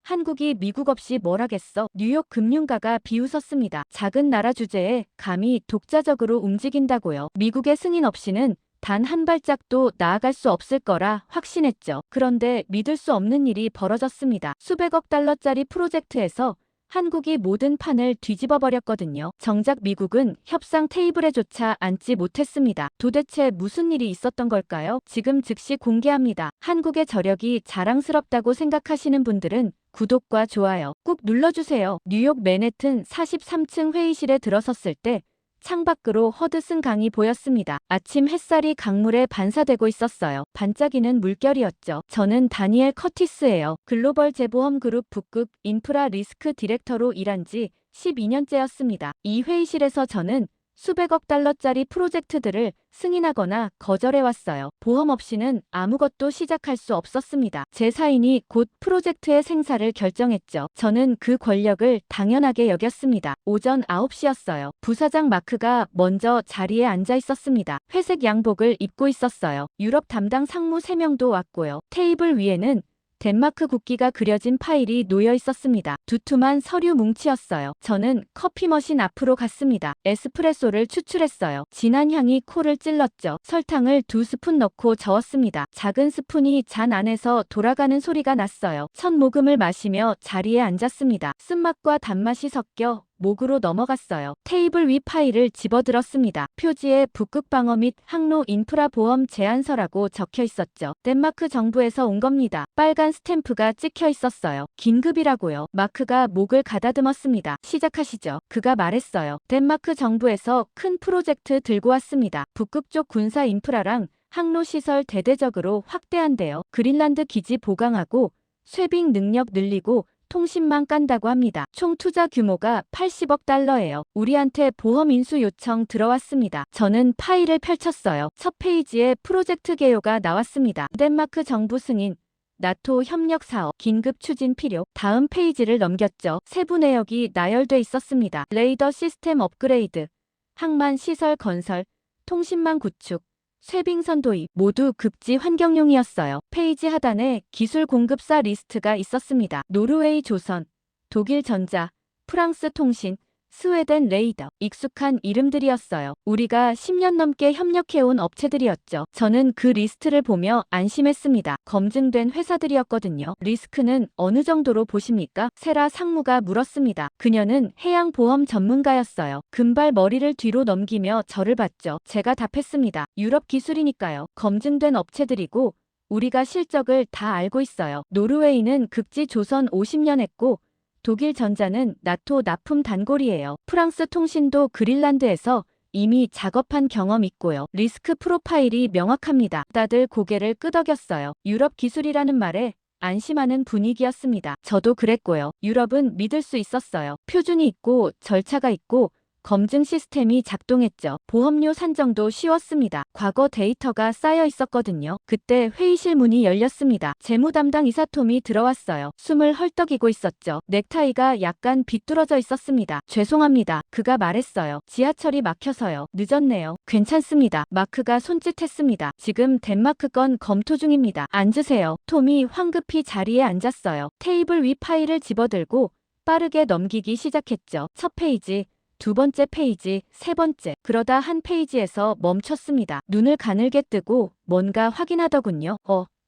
한국이 미국 없이 뭘 하겠어? 뉴욕 금융가가 비웃었습니다. 작은 나라 주제에 감히 독자적으로 움직인다고요. 미국의 승인 없이는 단 한 발짝도 나아갈 수 없을 거라 확신했죠. 그런데 믿을 수 없는 일이 벌어졌습니다. 수백억 달러짜리 프로젝트에서 한국이 모든 판을 뒤집어 버렸거든요. 정작 미국은 협상 테이블에조차 앉지 못했습니다. 도대체 무슨 일이 있었던 걸까요? 지금 즉시 공개합니다. 한국의 저력이 자랑스럽다고 생각하시는 분들은 구독과 좋아요 꾹 눌러주세요. 뉴욕 맨해튼 43층 회의실에 들어섰을 때 창밖으로 허드슨 강이 보였습니다. 아침 햇살이 강물에 반사되고 있었어요. 반짝이는 물결이었죠. 저는 다니엘 커티스예요. 글로벌 재보험 그룹 북극 인프라 리스크 디렉터로 일한 지 12년째였습니다. 이 회의실에서 저는 수백억 달러짜리 프로젝트들을 승인하거나 거절해왔어요. 보험 없이는 아무것도 시작할 수 없었습니다. 제 사인이 곧 프로젝트의 생사를 결정했죠. 저는 그 권력을 당연하게 여겼습니다. 오전 9시였어요. 부사장 마크가 먼저 자리에 앉아 있었습니다. 회색 양복을 입고 있었어요. 유럽 담당 상무 3명도 왔고요. 테이블 위에는 덴마크 국기가 그려진 파일이 놓여 있었습니다. 두툼한 서류 뭉치였어요. 저는 커피 머신 앞으로 갔습니다. 에스프레소를 추출했어요. 진한 향이 코를 찔렀죠. 설탕을 2스푼 넣고 저었습니다. 작은 스푼이 잔 안에서 돌아가는 소리가 났어요. 첫 모금을 마시며 자리에 앉았습니다. 쓴맛과 단맛이 섞여 목으로 넘어갔어요. 테이블 위 파일을 집어들었습니다. 표지에 북극방어 및 항로 인프라 보험 제안서라고 적혀 있었죠. 덴마크 정부에서 온 겁니다. 빨간 스탬프가 찍혀 있었어요. 긴급이라고요. 마크가 목을 가다듬었습니다. 시작하시죠. 그가 말했어요. 덴마크 정부에서 큰 프로젝트 들고 왔습니다. 북극 쪽 군사 인프라랑 항로시설 대대적으로 확대한대요. 그린란드 기지 보강하고 쇄빙 능력 늘리고 통신망 깐다고 합니다. 총 투자 규모가 80억 달러예요. 우리한테 보험 인수 요청 들어왔습니다. 저는 파일을 펼쳤어요. 첫 페이지에 프로젝트 개요가 나왔습니다. 덴마크 정부 승인, 나토 협력 사업, 긴급 추진 필요. 다음 페이지를 넘겼죠. 세부 내역이 나열돼 있었습니다. 레이더 시스템 업그레이드, 항만 시설 건설, 통신망 구축, 쇄빙선 도입, 모두 급지 환경용이었어요. 페이지 하단에 기술 공급사 리스트가 있었습니다. 노르웨이 조선, 독일 전자, 프랑스 통신, 스웨덴 레이더. 익숙한 이름들이었어요. 우리가 10년 넘게 협력해온 업체들이었죠. 저는 그 리스트를 보며 안심했습니다. 검증된 회사들이었거든요. 리스크는 어느 정도로 보십니까? 세라 상무가 물었습니다. 그녀는 해양보험 전문가였어요. 금발 머리를 뒤로 넘기며 저를 봤죠. 제가 답했습니다. 유럽 기술이니까요. 검증된 업체들이고 우리가 실적을 다 알고 있어요. 노르웨이는 극지 조선 50년 했고 독일 전자는 나토 납품 단골이에요. 프랑스 통신도 그린란드에서 이미 작업한 경험 있고요. 리스크 프로파일이 명확합니다. 다들 고개를 끄덕였어요. 유럽 기술이라는 말에 안심하는 분위기였습니다. 저도 그랬고요. 유럽은 믿을 수 있었어요. 표준이 있고 절차가 있고 검증 시스템이 작동했죠. 보험료 산정도 쉬웠습니다. 과거 데이터가 쌓여 있었거든요. 그때 회의실 문이 열렸습니다. 재무 담당 이사톰이 들어왔어요. 숨을 헐떡이고 있었죠. 넥타이가 약간 비뚤어져 있었습니다. 죄송합니다. 그가 말했어요. 지하철이 막혀서요. 늦었네요. 괜찮습니다. 마크가 손짓했습니다. 지금 덴마크 건 검토 중입니다. 앉으세요. 톰이 황급히 자리에 앉았어요. 테이블 위 파일을 집어들고 빠르게 넘기기 시작했죠. 첫 페이지, 두 번째 페이지, 세 번째. 그러다 한 페이지에서 멈췄습니다. 눈을 가늘게 뜨고 뭔가 확인하더군요.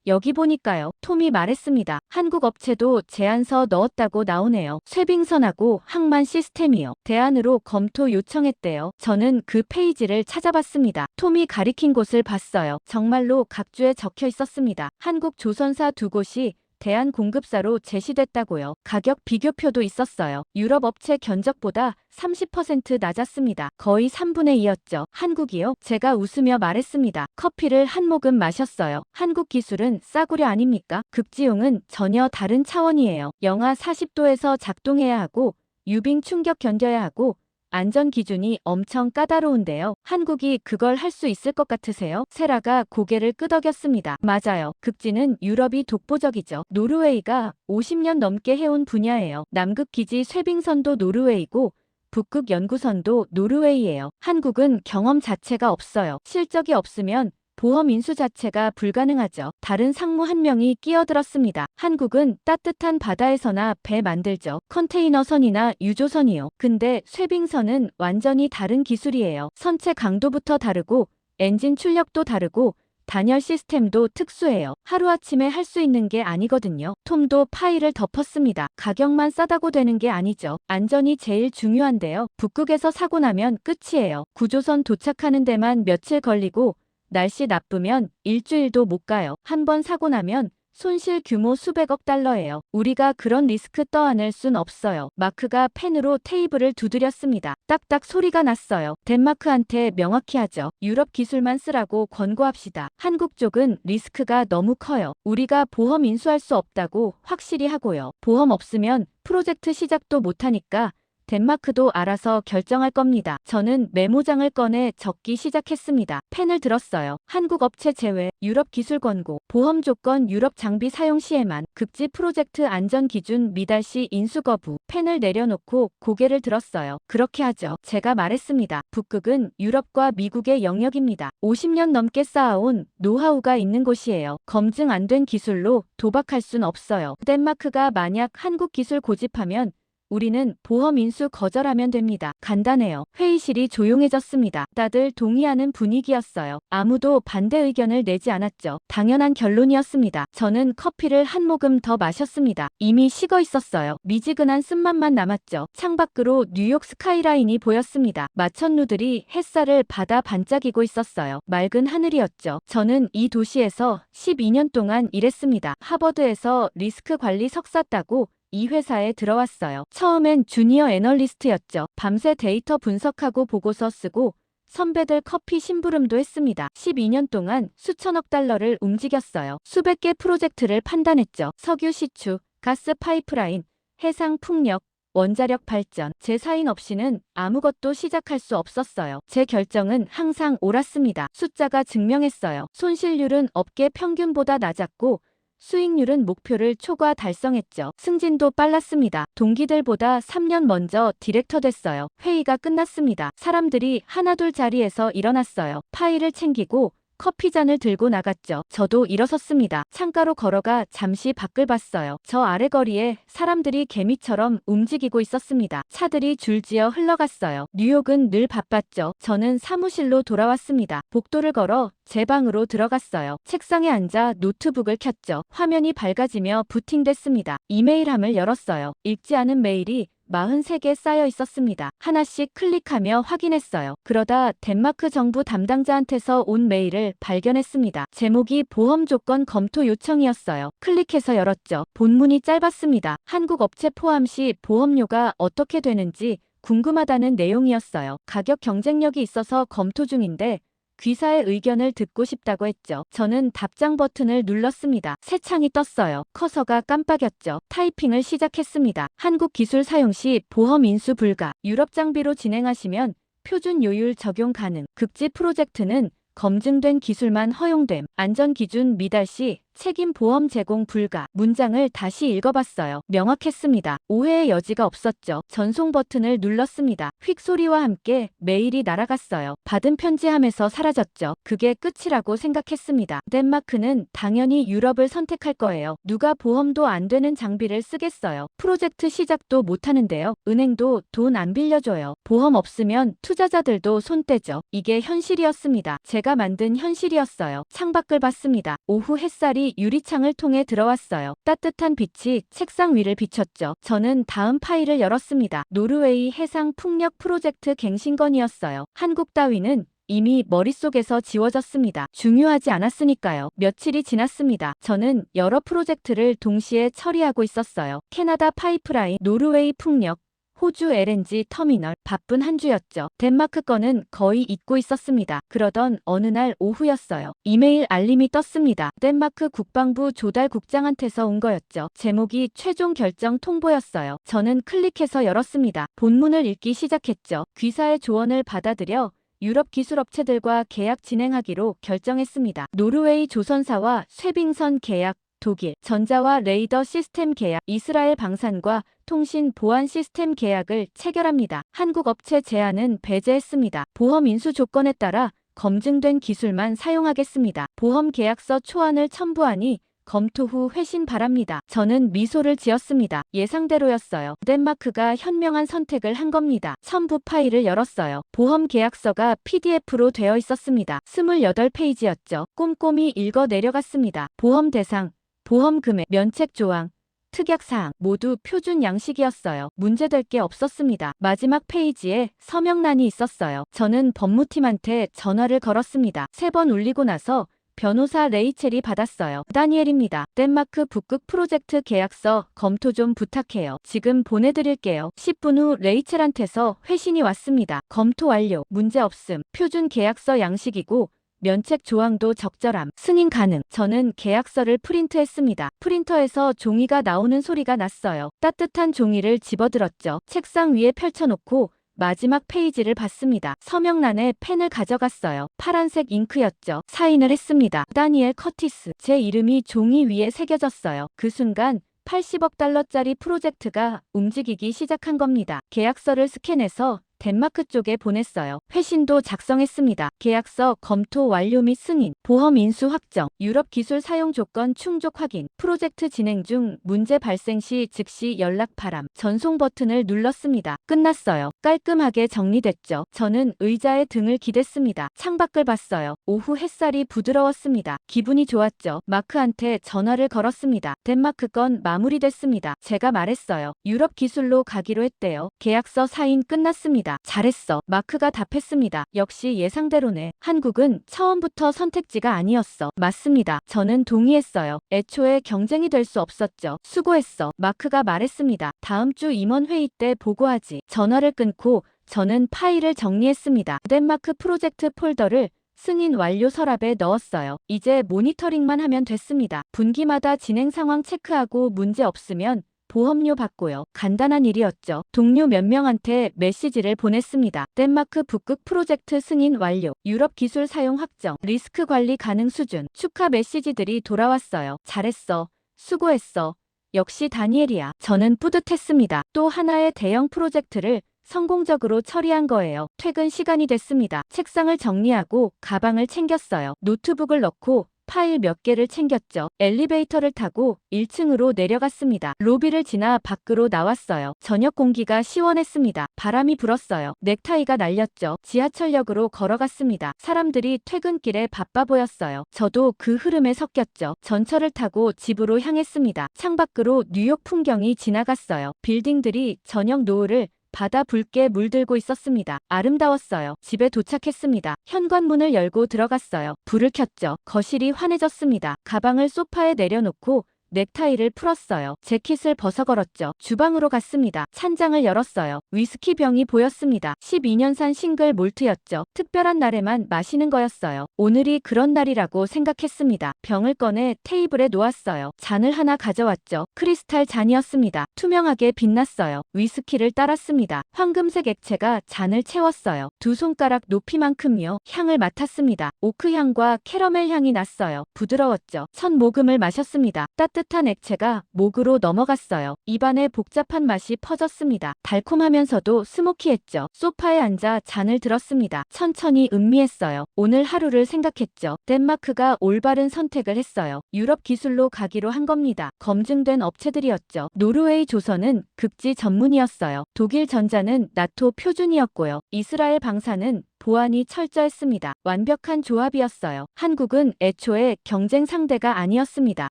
여기 보니까요. 톰이 말했습니다. 한국 업체도 제안서 넣었다고 나오네요. 쇄빙선하고 항만 시스템이요. 대안으로 검토 요청했대요. 저는 그 페이지를 찾아봤습니다. 톰이 가리킨 곳을 봤어요. 정말로 각주에 적혀 있었습니다. 한국 조선사 2곳이 대안 공급사로 제시됐다고요. 가격 비교표도 있었어요. 유럽 업체 견적보다 30% 낮았습니다. 거의 3분의 2였죠. 한국이요? 제가 웃으며 말했습니다. 커피를 한 모금 마셨어요. 한국 기술은 싸구려 아닙니까? 극지용은 전혀 다른 차원이에요. 영하 40도에서 작동해야 하고 유빙 충격 견뎌야 하고 안전 기준이 엄청 까다로운데요. 한국이 그걸 할 수 있을 것 같으세요? 세라가 고개를 끄덕였습니다. 맞아요. 극지는 유럽이 독보적이죠. 노르웨이가 50년 넘게 해온 분야예요. 남극 기지 쇄빙선도 노르웨이고 북극 연구선도 노르웨이예요. 한국은 경험 자체가 없어요. 실적이 없으면 보험 인수 자체가 불가능하죠. 다른 상무 한 명이 끼어들었습니다. 한국은 따뜻한 바다에서나 배 만들죠. 컨테이너선이나 유조선이요. 근데 쇠빙선은 완전히 다른 기술이에요. 선체 강도부터 다르고 엔진 출력도 다르고 단열 시스템도 특수해요. 하루아침에 할 수 있는 게 아니거든요. 톰도 파일을 덮었습니다. 가격만 싸다고 되는 게 아니죠. 안전이 제일 중요한데요. 북극에서 사고 나면 끝이에요. 구조선 도착하는 데만 며칠 걸리고 날씨 나쁘면 일주일도 못 가요. 한 번 사고 나면 손실 규모 수백억 달러예요. 우리가 그런 리스크 떠안을 순 없어요. 마크가 펜으로 테이블을 두드렸습니다. 딱딱 소리가 났어요. 덴마크한테 명확히 하죠. 유럽 기술만 쓰라고 권고합시다. 한국 쪽은 리스크가 너무 커요. 우리가 보험 인수할 수 없다고 확실히 하고요. 보험 없으면 프로젝트 시작도 못하니까 덴마크도 알아서 결정할 겁니다. 저는 메모장을 꺼내 적기 시작했습니다. 펜을 들었어요. 한국 업체 제외, 유럽 기술 권고, 보험 조건 유럽 장비 사용 시에만, 극지 프로젝트 안전 기준 미달 시 인수 거부. 펜을 내려놓고 고개를 들었어요. 그렇게 하죠. 제가 말했습니다. 북극은 유럽과 미국의 영역입니다. 50년 넘게 쌓아온 노하우가 있는 곳이에요. 검증 안 된 기술로 도박할 순 없어요. 덴마크가 만약 한국 기술 고집하면 우리는 보험 인수 거절하면 됩니다. 간단해요. 회의실이 조용해졌습니다. 다들 동의하는 분위기였어요. 아무도 반대 의견을 내지 않았죠. 당연한 결론이었습니다. 저는 커피를 한 모금 더 마셨습니다. 이미 식어 있었어요. 미지근한 쓴맛만 남았죠. 창밖으로 뉴욕 스카이라인이 보였습니다. 마천루들이 햇살을 받아 반짝이고 있었어요. 맑은 하늘이었죠. 저는 이 도시에서 12년 동안 일했습니다. 하버드에서 리스크 관리 석사 따고 이 회사에 들어왔어요. 처음엔 주니어 애널리스트였죠. 밤새 데이터 분석하고 보고서 쓰고 선배들 커피 심부름도 했습니다. 12년 동안 수천억 달러를 움직였어요. 수백 개 프로젝트를 판단했죠. 석유 시추, 가스 파이프라인, 해상 풍력, 원자력 발전. 제 사인 없이는 아무것도 시작할 수 없었어요. 제 결정은 항상 옳았습니다. 숫자가 증명했어요. 손실률은 업계 평균보다 낮았고 수익률은 목표를 초과 달성했죠. 승진도 빨랐습니다. 동기들보다 3년 먼저 디렉터 됐어요. 회의가 끝났습니다. 사람들이 하나둘 자리에서 일어났어요. 파일을 챙기고 커피잔을 들고 나갔죠. 저도 일어섰습니다. 창가로 걸어가 잠시 밖을 봤어요. 저 아래 거리에 사람들이 개미처럼 움직이고 있었습니다. 차들이 줄지어 흘러갔어요. 뉴욕은 늘 바빴죠. 저는 사무실로 돌아왔습니다. 복도를 걸어 제 방으로 들어갔어요. 책상에 앉아 노트북을 켰죠. 화면이 밝아지며 부팅됐습니다. 이메일함을 열었어요. 읽지 않은 메일이 43개 쌓여 있었습니다. 하나씩 클릭하며 확인했어요. 그러다 덴마크 정부 담당자한테서 온 메일을 발견했습니다. 제목이 보험 조건 검토 요청이었어요. 클릭해서 열었죠. 본문이 짧았습니다. 한국 업체 포함 시 보험료가 어떻게 되는지 궁금하다는 내용이었어요. 가격 경쟁력이 있어서 검토 중인데 귀사의 의견을 듣고 싶다고 했죠. 저는 답장 버튼을 눌렀습니다. 새 창이 떴어요. 커서가 깜빡였죠. 타이핑을 시작했습니다. 한국 기술 사용 시 보험 인수 불가. 유럽 장비로 진행하시면 표준 요율 적용 가능. 극지 프로젝트는 검증된 기술만 허용됨. 안전기준 미달 시 책임 보험 제공 불가. 문장을 다시 읽어봤어요. 명확했습니다. 오해의 여지가 없었죠. 전송 버튼을 눌렀습니다. 휙 소리와 함께 메일이 날아갔어요. 받은 편지함에서 사라졌죠. 그게 끝이라고 생각했습니다. 덴마크는 당연히 유럽을 선택할 거예요. 누가 보험도 안 되는 장비를 쓰겠어요. 프로젝트 시작도 못하는데요. 은행도 돈 안 빌려줘요. 보험 없으면 투자자들도 손 떼죠. 이게 현실이었습니다. 제가 만든 현실이었어요. 창밖을 봤습니다. 오후 햇살이 유리창을 통해 들어왔어요. 따뜻한 빛이 책상 위를 비췄죠. 저는 다음 파일을 열었습니다. 노르웨이 해상 풍력 프로젝트 갱신건이었어요. 한국 따위는 이미 머릿속에서 지워졌습니다. 중요하지 않았으니까요. 며칠이 지났습니다. 저는 여러 프로젝트를 동시에 처리하고 있었어요. 캐나다 파이프라인, 노르웨이 풍력, 호주 LNG 터미널. 바쁜 한 주였죠. 덴마크 건은 거의 잊고 있었습니다. 그러던 어느 날 오후였어요. 이메일 알림이 떴습니다. 덴마크 국방부 조달 국장한테서 온 거였죠. 제목이 최종 결정 통보였어요. 저는 클릭해서 열었습니다. 본문을 읽기 시작했죠. 귀사의 조언을 받아들여 유럽 기술업체들과 계약 진행하기로 결정했습니다. 노르웨이 조선사와 쇠빙선 계약, 독일 전자와 레이더 시스템 계약, 이스라엘 방산과 통신 보안 시스템 계약을 체결합니다. 한국 업체 제안은 배제했습니다. 보험 인수 조건에 따라 검증된 기술만 사용하겠습니다. 보험 계약서 초안을 첨부하니 검토 후 회신 바랍니다. 저는 미소를 지었습니다. 예상대로였어요. 덴마크가 현명한 선택을 한 겁니다. 첨부 파일을 열었어요. 보험 계약서가 PDF로 되어 있었습니다. 28페이지였죠. 꼼꼼히 읽어 내려갔습니다. 보험 대상, 보험 금액, 면책 조항, 특약사항 모두 표준 양식이었어요. 문제될 게 없었습니다. 마지막 페이지에 서명란이 있었어요. 저는 법무팀한테 전화를 걸었습니다. 3번 울리고 나서 변호사 레이첼이 받았어요. 다니엘입니다. 덴마크 북극 프로젝트 계약서 검토 좀 부탁해요. 지금 보내드릴게요. 10분 후 레이첼한테서 회신이 왔습니다. 검토 완료. 문제 없음. 표준 계약서 양식이고 면책 조항도 적절함. 승인 가능. 저는 계약서를 프린트했습니다. 프린터에서 종이가 나오는 소리가 났어요. 따뜻한 종이를 집어들었죠. 책상 위에 펼쳐놓고 마지막 페이지를 봤습니다. 서명란에 펜을 가져갔어요. 파란색 잉크였죠. 사인을 했습니다. 다니엘 커티스. 제 이름이 종이 위에 새겨졌어요. 그 순간 80억 달러짜리 프로젝트가 움직이기 시작한 겁니다. 계약서를 스캔해서 덴마크 쪽에 보냈어요. 회신도 작성했습니다. 계약서 검토 완료 및 승인, 보험 인수 확정, 유럽 기술 사용 조건 충족 확인, 프로젝트 진행 중 문제 발생 시 즉시 연락 바람. 전송 버튼을 눌렀습니다. 끝났어요. 깔끔하게 정리됐죠. 저는 의자에 등을 기댔습니다. 창밖을 봤어요. 오후 햇살이 부드러웠습니다. 기분이 좋았죠. 마크한테 전화를 걸었습니다. 덴마크 건 마무리됐습니다. 제가 말했어요. 유럽 기술로 가기로 했대요. 계약서 사인 끝났습니다. 잘했어. 마크가 답했습니다. 역시 예상대로네. 한국은 처음부터 선택지가 아니었어. 맞습니다. 저는 동의했어요. 애초에 경쟁이 될 수 없었죠. 수고했어. 마크가 말했습니다. 다음 주 임원 회의 때 보고하지. 전화를 끊고 저는 파일을 정리했습니다. 덴마크 프로젝트 폴더를 승인 완료 서랍에 넣었어요. 이제 모니터링만 하면 됐습니다. 분기마다 진행 상황 체크하고 문제 없으면 보험료 받고요. 간단한 일이었죠. 동료 몇 명한테 메시지를 보냈습니다. 덴마크 북극 프로젝트 승인 완료, 유럽 기술 사용 확정, 리스크 관리 가능 수준, 축하 메시지들이 돌아왔어요. 잘했어. 수고했어. 역시 다니엘이야. 저는 뿌듯했습니다. 또 하나의 대형 프로젝트를 성공적으로 처리한 거예요. 퇴근 시간이 됐습니다. 책상을 정리하고 가방을 챙겼어요. 노트북을 넣고 파일 몇 개를 챙겼죠. 엘리베이터를 타고 1층으로 내려갔습니다. 로비를 지나 밖으로 나왔어요. 저녁 공기가 시원했습니다. 바람이 불었어요. 넥타이가 날렸죠. 지하철역으로 걸어갔습니다. 사람들이 퇴근길에 바빠 보였어요. 저도 그 흐름에 섞였죠. 전철을 타고 집으로 향했습니다. 창밖으로 뉴욕 풍경이 지나갔어요. 빌딩들이 저녁 노을을 바다 붉게 물들고 있었습니다. 아름다웠어요. 집에 도착했습니다. 현관문을 열고 들어갔어요. 불을 켰죠. 거실이 환해졌습니다. 가방을 소파에 내려놓고 넥타이를 풀었어요. 재킷을 벗어걸었죠. 주방으로 갔습니다. 찬장을 열었어요. 위스키 병이 보였습니다. 12년산 싱글 몰트였죠. 특별한 날에만 마시는 거였어요. 오늘이 그런 날이라고 생각했습니다. 병을 꺼내 테이블에 놓았어요. 잔을 하나 가져왔죠. 크리스탈 잔이었습니다. 투명하게 빛났어요. 위스키를 따랐습니다. 황금색 액체가 잔을 채웠어요. 2손가락 높이만큼요. 향을 맡았습니다. 오크 향과 캐러멜 향이 났어요. 부드러웠죠. 첫 모금을 마셨습니다. 따뜻한 액체가 목으로 넘어갔어요. 입안에 복잡한 맛이 퍼졌습니다. 달콤하면서도 스모키했죠. 소파에 앉아 잔을 들었습니다. 천천히 음미했어요. 오늘 하루를 생각했죠. 덴마크가 올바른 선택을 했어요. 유럽 기술로 가기로 한 겁니다. 검증된 업체들이었죠. 노르웨이 조선은 극지 전문이었어요. 독일 전자는 나토 표준이었고요. 이스라엘 방사는 보안이 철저했습니다. 완벽한 조합이었어요. 한국은 애초에 경쟁 상대가 아니었습니다.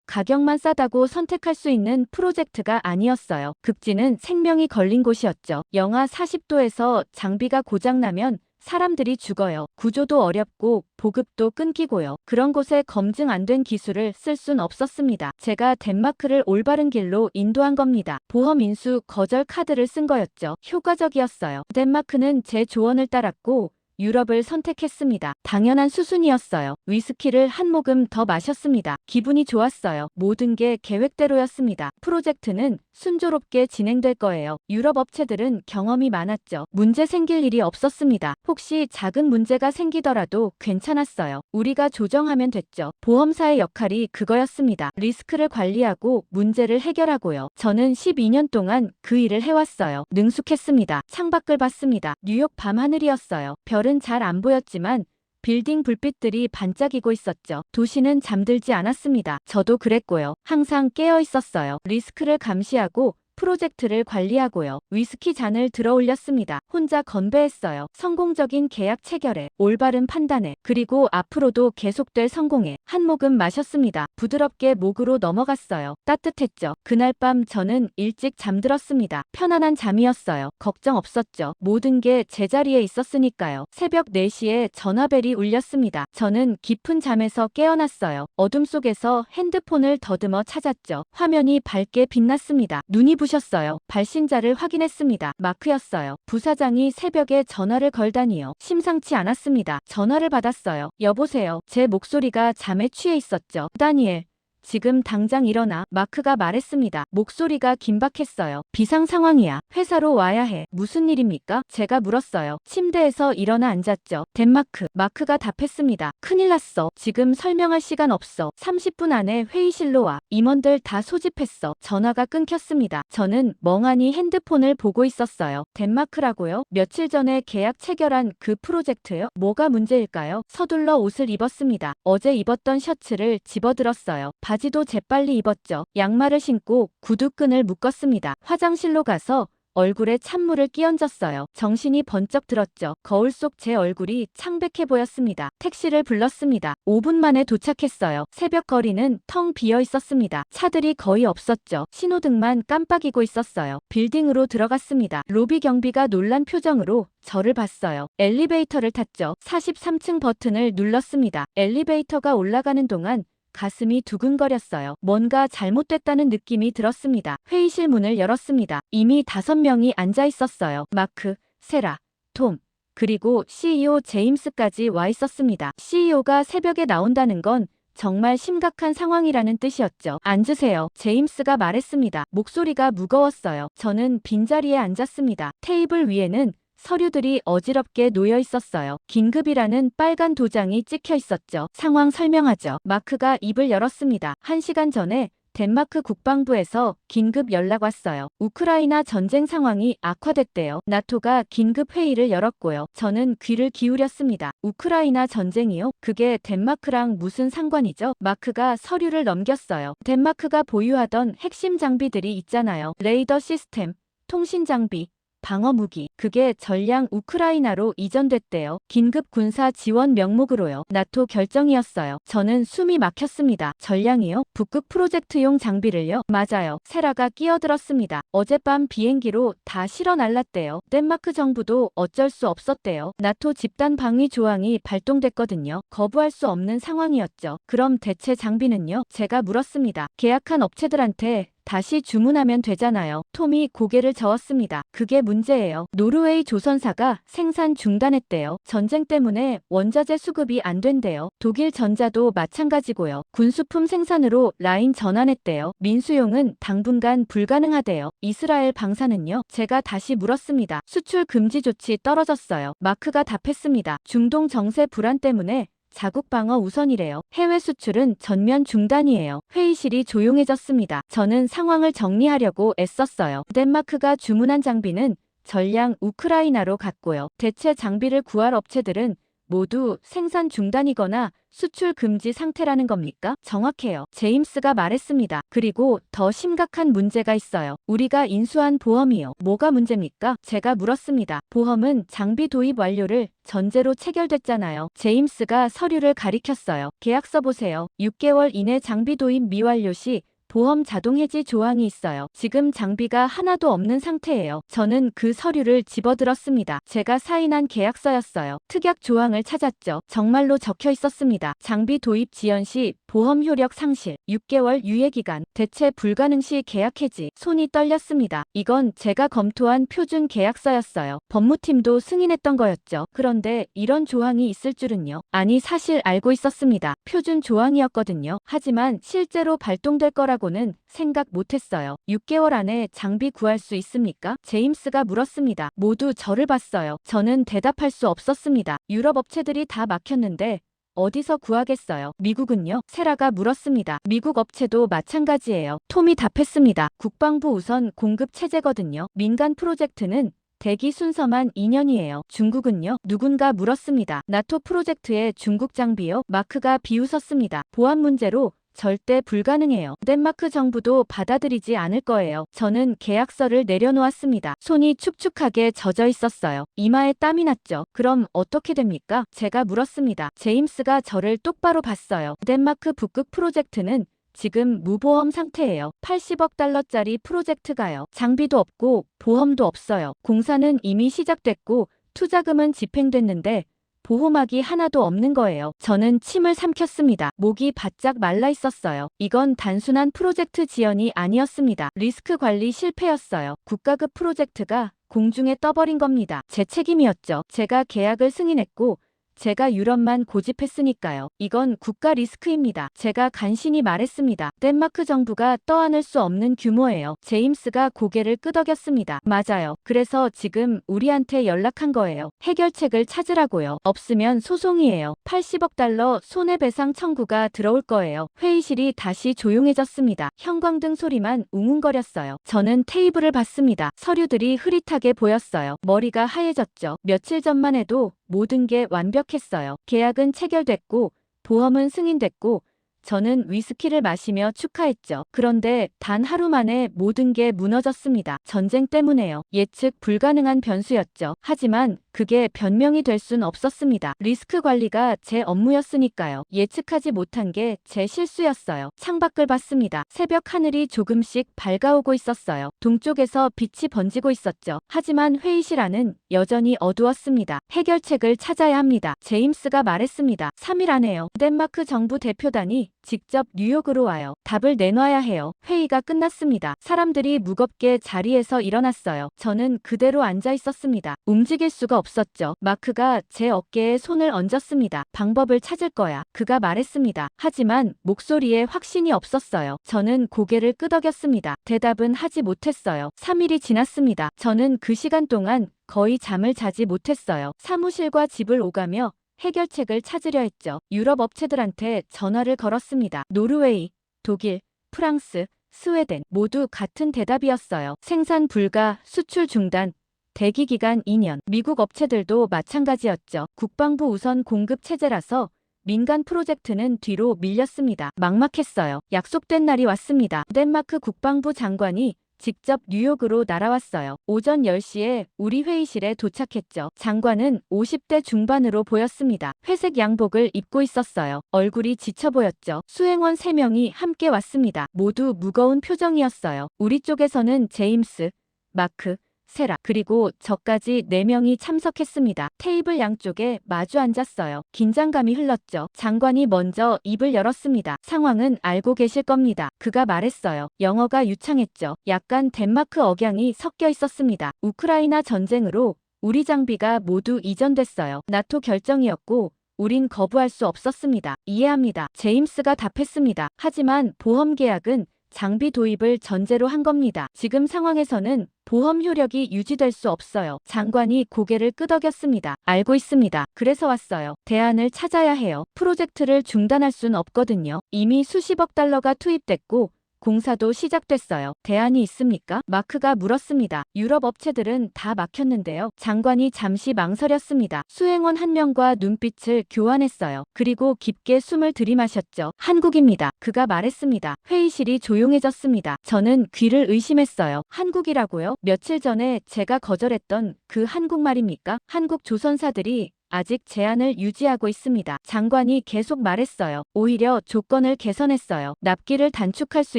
가격만 싸다고 선택할 수 있는 프로젝트가 아니었어요. 극지는 생명이 걸린 곳이었죠. 영하 40도에서 장비가 고장나면 사람들이 죽어요. 구조도 어렵고 보급도 끊기고요. 그런 곳에 검증 안 된 기술을 쓸 순 없었습니다. 제가 덴마크를 올바른 길로 인도한 겁니다. 보험 인수 거절 카드를 쓴 거였죠. 효과적이었어요. 덴마크는 제 조언을 따랐고 유럽을 선택했습니다. 당연한 수순이었어요. 위스키를 한 모금 더 마셨습니다. 기분이 좋았어요. 모든 게 계획대로였습니다. 프로젝트는 순조롭게 진행될 거예요. 유럽 업체들은 경험이 많았죠. 문제 생길 일이 없었습니다. 혹시 작은 문제가 생기더라도 괜찮았어요. 우리가 조정하면 됐죠. 보험사의 역할이 그거였습니다. 리스크를 관리하고 문제를 해결하고요. 저는 12년 동안 그 일을 해왔어요. 능숙했습니다. 창밖을 봤습니다. 뉴욕 밤하늘이었어요. 별은 잘 안 보였지만 빌딩 불빛들이 반짝이고 있었죠. 도시는 잠들지 않았습니다. 저도 그랬고요. 항상 깨어 있었어요. 리스크를 감시하고 프로젝트를 관리하고요. 위스키 잔을 들어 올렸습니다. 혼자 건배했어요. 성공적인 계약 체결에, 올바른 판단에, 그리고 앞으로도 계속될 성공에 한 모금 마셨습니다. 부드럽게 목으로 넘어갔어요. 따뜻했죠. 그날 밤 저는 일찍 잠들었습니다. 편안한 잠이었어요. 걱정 없었죠. 모든 게 제자리에 있었으니까요. 새벽 4시에 전화벨이 울렸습니다. 저는 깊은 잠에서 깨어났어요. 어둠 속에서 핸드폰을 더듬어 찾았죠. 화면이 밝게 빛났습니다. 눈이 부셨어요. 발신자를 확인했습니다. 마크였어요. 부사장이 새벽에 전화를 걸다니요. 심상치 않았습니다. 전화를 받았어요. 여보세요. 제 목소리가 잠에 취해 있었죠. 다니엘. 지금 당장 일어나. 마크가 말했습니다. 목소리가 긴박했어요. 비상 상황이야. 회사로 와야 해. 무슨 일입니까? 제가 물었어요. 침대에서 일어나 앉았죠. 덴마크. 마크가 답했습니다. 큰일 났어. 지금 설명할 시간 없어. 30분 안에 회의실로 와. 임원들 다 소집했어. 전화가 끊겼습니다. 저는 멍하니 핸드폰을 보고 있었어요. 덴마크라고요? 며칠 전에 계약 체결한 그 프로젝트요? 뭐가 문제일까요? 서둘러 옷을 입었습니다. 어제 입었던 셔츠를 집어들었어요. 바지도 재빨리 입었죠. 양말을 신고 구두끈을 묶었습니다. 화장실로 가서 얼굴에 찬물을 끼얹었어요. 정신이 번쩍 들었죠. 거울 속 제 얼굴이 창백해 보였습니다. 택시를 불렀습니다. 5분 만에 도착했어요. 새벽 거리는 텅 비어 있었습니다. 차들이 거의 없었죠. 신호등만 깜빡이고 있었어요. 빌딩으로 들어갔습니다. 로비 경비가 놀란 표정으로 저를 봤어요. 엘리베이터를 탔죠. 43층 버튼을 눌렀습니다. 엘리베이터가 올라가는 동안 가슴이 두근거렸어요. 뭔가 잘못됐다는 느낌이 들었습니다. 회의실 문을 열었습니다. 이미 5명이 앉아 있었어요. 마크, 세라, 톰, 그리고 CEO 제임스까지 와 있었습니다. CEO가 새벽에 나온다는 건 정말 심각한 상황이라는 뜻이었죠. 앉으세요. 제임스가 말했습니다. 목소리가 무거웠어요. 저는 빈자리에 앉았습니다. 테이블 위에는 서류들이 어지럽게 놓여 있었어요. 긴급이라는 빨간 도장이 찍혀 있었죠. 상황 설명하죠. 마크가 입을 열었습니다. 1시간 전에 덴마크 국방부에서 긴급 연락 왔어요. 우크라이나 전쟁 상황이 악화됐대요. 나토가 긴급 회의를 열었고요. 저는 귀를 기울였습니다. 우크라이나 전쟁이요? 그게 덴마크랑 무슨 상관이죠? 마크가 서류를 넘겼어요. 덴마크가 보유하던 핵심 장비들이 있잖아요. 레이더 시스템, 통신 장비, 방어 무기. 그게 전량 우크라이나로 이전됐대요. 긴급 군사 지원 명목으로요. 나토 결정이었어요. 저는 숨이 막혔습니다. 전량이요? 북극 프로젝트용 장비를요? 맞아요. 세라가 끼어들었습니다. 어젯밤 비행기로 다 실어 날랐대요. 덴마크 정부도 어쩔 수 없었대요. 나토 집단 방위 조항이 발동됐거든요. 거부할 수 없는 상황이었죠. 그럼 대체 장비는요? 제가 물었습니다. 계약한 업체들한테 다시 주문하면 되잖아요. 톰이 고개를 저었습니다. 그게 문제예요. 노르웨이 조선사가 생산 중단했대요. 전쟁 때문에 원자재 수급이 안 된대요. 독일 전자도 마찬가지고요. 군수품 생산으로 라인 전환했대요. 민수용은 당분간 불가능하대요. 이스라엘 방사는요? 제가 다시 물었습니다. 수출 금지 조치 떨어졌어요. 마크가 답했습니다. 중동 정세 불안 때문에 자국 방어 우선이래요. 해외 수출은 전면 중단이에요. 회의실이 조용해졌습니다. 저는 상황을 정리하려고 애썼어요. 덴마크가 주문한 장비는 전량 우크라이나로 갔고요. 대체 장비를 구할 업체들은 모두 생산 중단이거나 수출 금지 상태라는 겁니까? 정확해요. 제임스가 말했습니다. 그리고 더 심각한 문제가 있어요. 우리가 인수한 보험이요. 뭐가 문제입니까? 제가 물었습니다. 보험은 장비 도입 완료를 전제로 체결됐잖아요. 제임스가 서류를 가리켰어요. 계약서 보세요. 6개월 이내 장비 도입 미완료 시 보험 자동 해지 조항이 있어요. 지금 장비가 하나도 없는 상태예요. 저는 그 서류를 집어들었습니다. 제가 사인한 계약서였어요. 특약 조항을 찾았죠. 정말로 적혀 있었습니다. 장비 도입 지연 시 보험 효력 상실, 6개월 유예기간, 대체 불가능 시 계약 해지. 손이 떨렸습니다. 이건 제가 검토한 표준 계약서였어요. 법무팀도 승인했던 거였죠. 그런데 이런 조항이 있을 줄은요. 아니 사실 알고 있었습니다. 표준 조항이었거든요. 하지만 실제로 발동될 거라고는 생각 못했어요. 6개월 안에 장비 구할 수 있습니까? 제임스가 물었습니다. 모두 저를 봤어요. 저는 대답할 수 없었습니다. 유럽 업체들이 다 막혔는데 어디서 구하겠어요? 미국은요? 세라가 물었습니다. 미국 업체도 마찬가지예요. 톰이 답했습니다. 국방부 우선 공급 체제거든요. 민간 프로젝트는 대기 순서만 2년이에요. 중국은요? 누군가 물었습니다. 나토 프로젝트의 중국 장비요? 마크가 비웃었습니다. 보안 문제로 절대 불가능해요. 덴마크 정부도 받아들이지 않을 거예요. 저는 계약서를 내려놓았습니다. 손이 축축하게 젖어 있었어요. 이마에 땀이 났죠. 그럼 어떻게 됩니까? 제가 물었습니다. 제임스가 저를 똑바로 봤어요. 덴마크 북극 프로젝트는 지금 무보험 상태예요. 80억 달러짜리 프로젝트가요. 장비도 없고 보험도 없어요. 공사는 이미 시작됐고 투자금은 집행됐는데 보호막이 하나도 없는 거예요. 저는 침을 삼켰습니다. 목이 바짝 말라 있었어요. 이건 단순한 프로젝트 지연이 아니었습니다. 리스크 관리 실패였어요. 국가급 프로젝트가 공중에 떠버린 겁니다. 제 책임이었죠. 제가 계약을 승인했고 제가 유럽만 고집했으니까요. 이건 국가 리스크입니다. 제가 간신히 말했습니다. 덴마크 정부가 떠안을 수 없는 규모예요. 제임스가 고개를 끄덕였습니다. 맞아요. 그래서 지금 우리한테 연락한 거예요. 해결책을 찾으라고요. 없으면 소송이에요. 80억 달러 손해배상 청구가 들어올 거예요. 회의실이 다시 조용해졌습니다. 형광등 소리만 웅웅거렸어요. 저는 테이블을 봤습니다. 서류들이 흐릿하게 보였어요. 머리가 하얘졌죠. 며칠 전만 해도 모든 게 완벽했어요. 계약은 체결됐고 보험은 승인됐고 저는 위스키를 마시며 축하했죠. 그런데 단 하루 만에 모든 게 무너졌습니다. 전쟁 때문에요. 예측 불가능한 변수였죠. 하지만 그게 변명이 될 순 없었습니다. 리스크 관리가 제 업무였으니까요. 예측하지 못한 게 제 실수였어요. 창밖을 봤습니다. 새벽 하늘이 조금씩 밝아오고 있었어요. 동쪽에서 빛이 번지고 있었죠. 하지만 회의실 안은 여전히 어두웠습니다. 해결책을 찾아야 합니다. 제임스가 말했습니다. 3일 안에요. 덴마크 정부 대표단이 직접 뉴욕으로 와요. 답을 내놔야 해요. 회의가 끝났습니다. 사람들이 무겁게 자리에서 일어났어요. 저는 그대로 앉아 있었습니다. 움직일 수가 없었죠. 마크가 제 어깨에 손을 얹었습니다. 방법을 찾을 거야. 그가 말했습니다. 하지만 목소리에 확신이 없었어요. 저는 고개를 끄덕였습니다. 대답은 하지 못했어요. 3일이 지났습니다. 저는 그 시간 동안 거의 잠을 자지 못했어요. 사무실과 집을 오가며 해결책을 찾으려 했죠. 유럽 업체들한테 전화를 걸었습니다. 노르웨이, 독일, 프랑스, 스웨덴 모두 같은 대답이었어요. 생산 불가, 수출 중단, 대기 기간 2년. 미국 업체들도 마찬가지였죠. 국방부 우선 공급 체제라서 민간 프로젝트는 뒤로 밀렸습니다. 막막했어요. 약속된 날이 왔습니다. 덴마크 국방부 장관이 직접 뉴욕으로 날아왔어요. 오전 10시에 우리 회의실에 도착했죠. 장관은 50대 중반으로 보였습니다. 회색 양복을 입고 있었어요. 얼굴이 지쳐 보였죠. 수행원 3명이 함께 왔습니다. 모두 무거운 표정이었어요. 우리 쪽에서는 제임스, 마크, 세라, 그리고 저까지 4명이 참석했습니다. 테이블 양쪽에 마주 앉았어요. 긴장감이 흘렀죠. 장관이 먼저 입을 열었습니다. 상황은 알고 계실 겁니다. 그가 말했어요. 영어가 유창했죠. 약간 덴마크 억양이 섞여 있었습니다. 우크라이나 전쟁으로 우리 장비가 모두 이전됐어요. 나토 결정이었고 우린 거부할 수 없었습니다. 이해합니다. 제임스가 답했습니다. 하지만 보험 계약은 장비 도입을 전제로 한 겁니다. 지금 상황에서는 보험 효력이 유지될 수 없어요. 장관이 고개를 끄덕였습니다. 알고 있습니다. 그래서 왔어요. 대안을 찾아야 해요. 프로젝트를 중단할 순 없거든요. 이미 수십억 달러가 투입됐고 공사도 시작됐어요. 대안이 있습니까? 마크가 물었습니다. 유럽 업체들은 다 막혔는데요. 장관이 잠시 망설였습니다. 수행원 1명과 눈빛을 교환했어요. 그리고 깊게 숨을 들이마셨죠. 한국입니다. 그가 말했습니다. 회의실이 조용해졌습니다. 저는 귀를 의심했어요. 한국이라고요? 며칠 전에 제가 거절했던 그 한국말입니까? 한국 조선사들이 아직 제한을 유지하고 있습니다. 장관이 계속 말했어요. 오히려 조건을 개선했어요. 납기를 단축할 수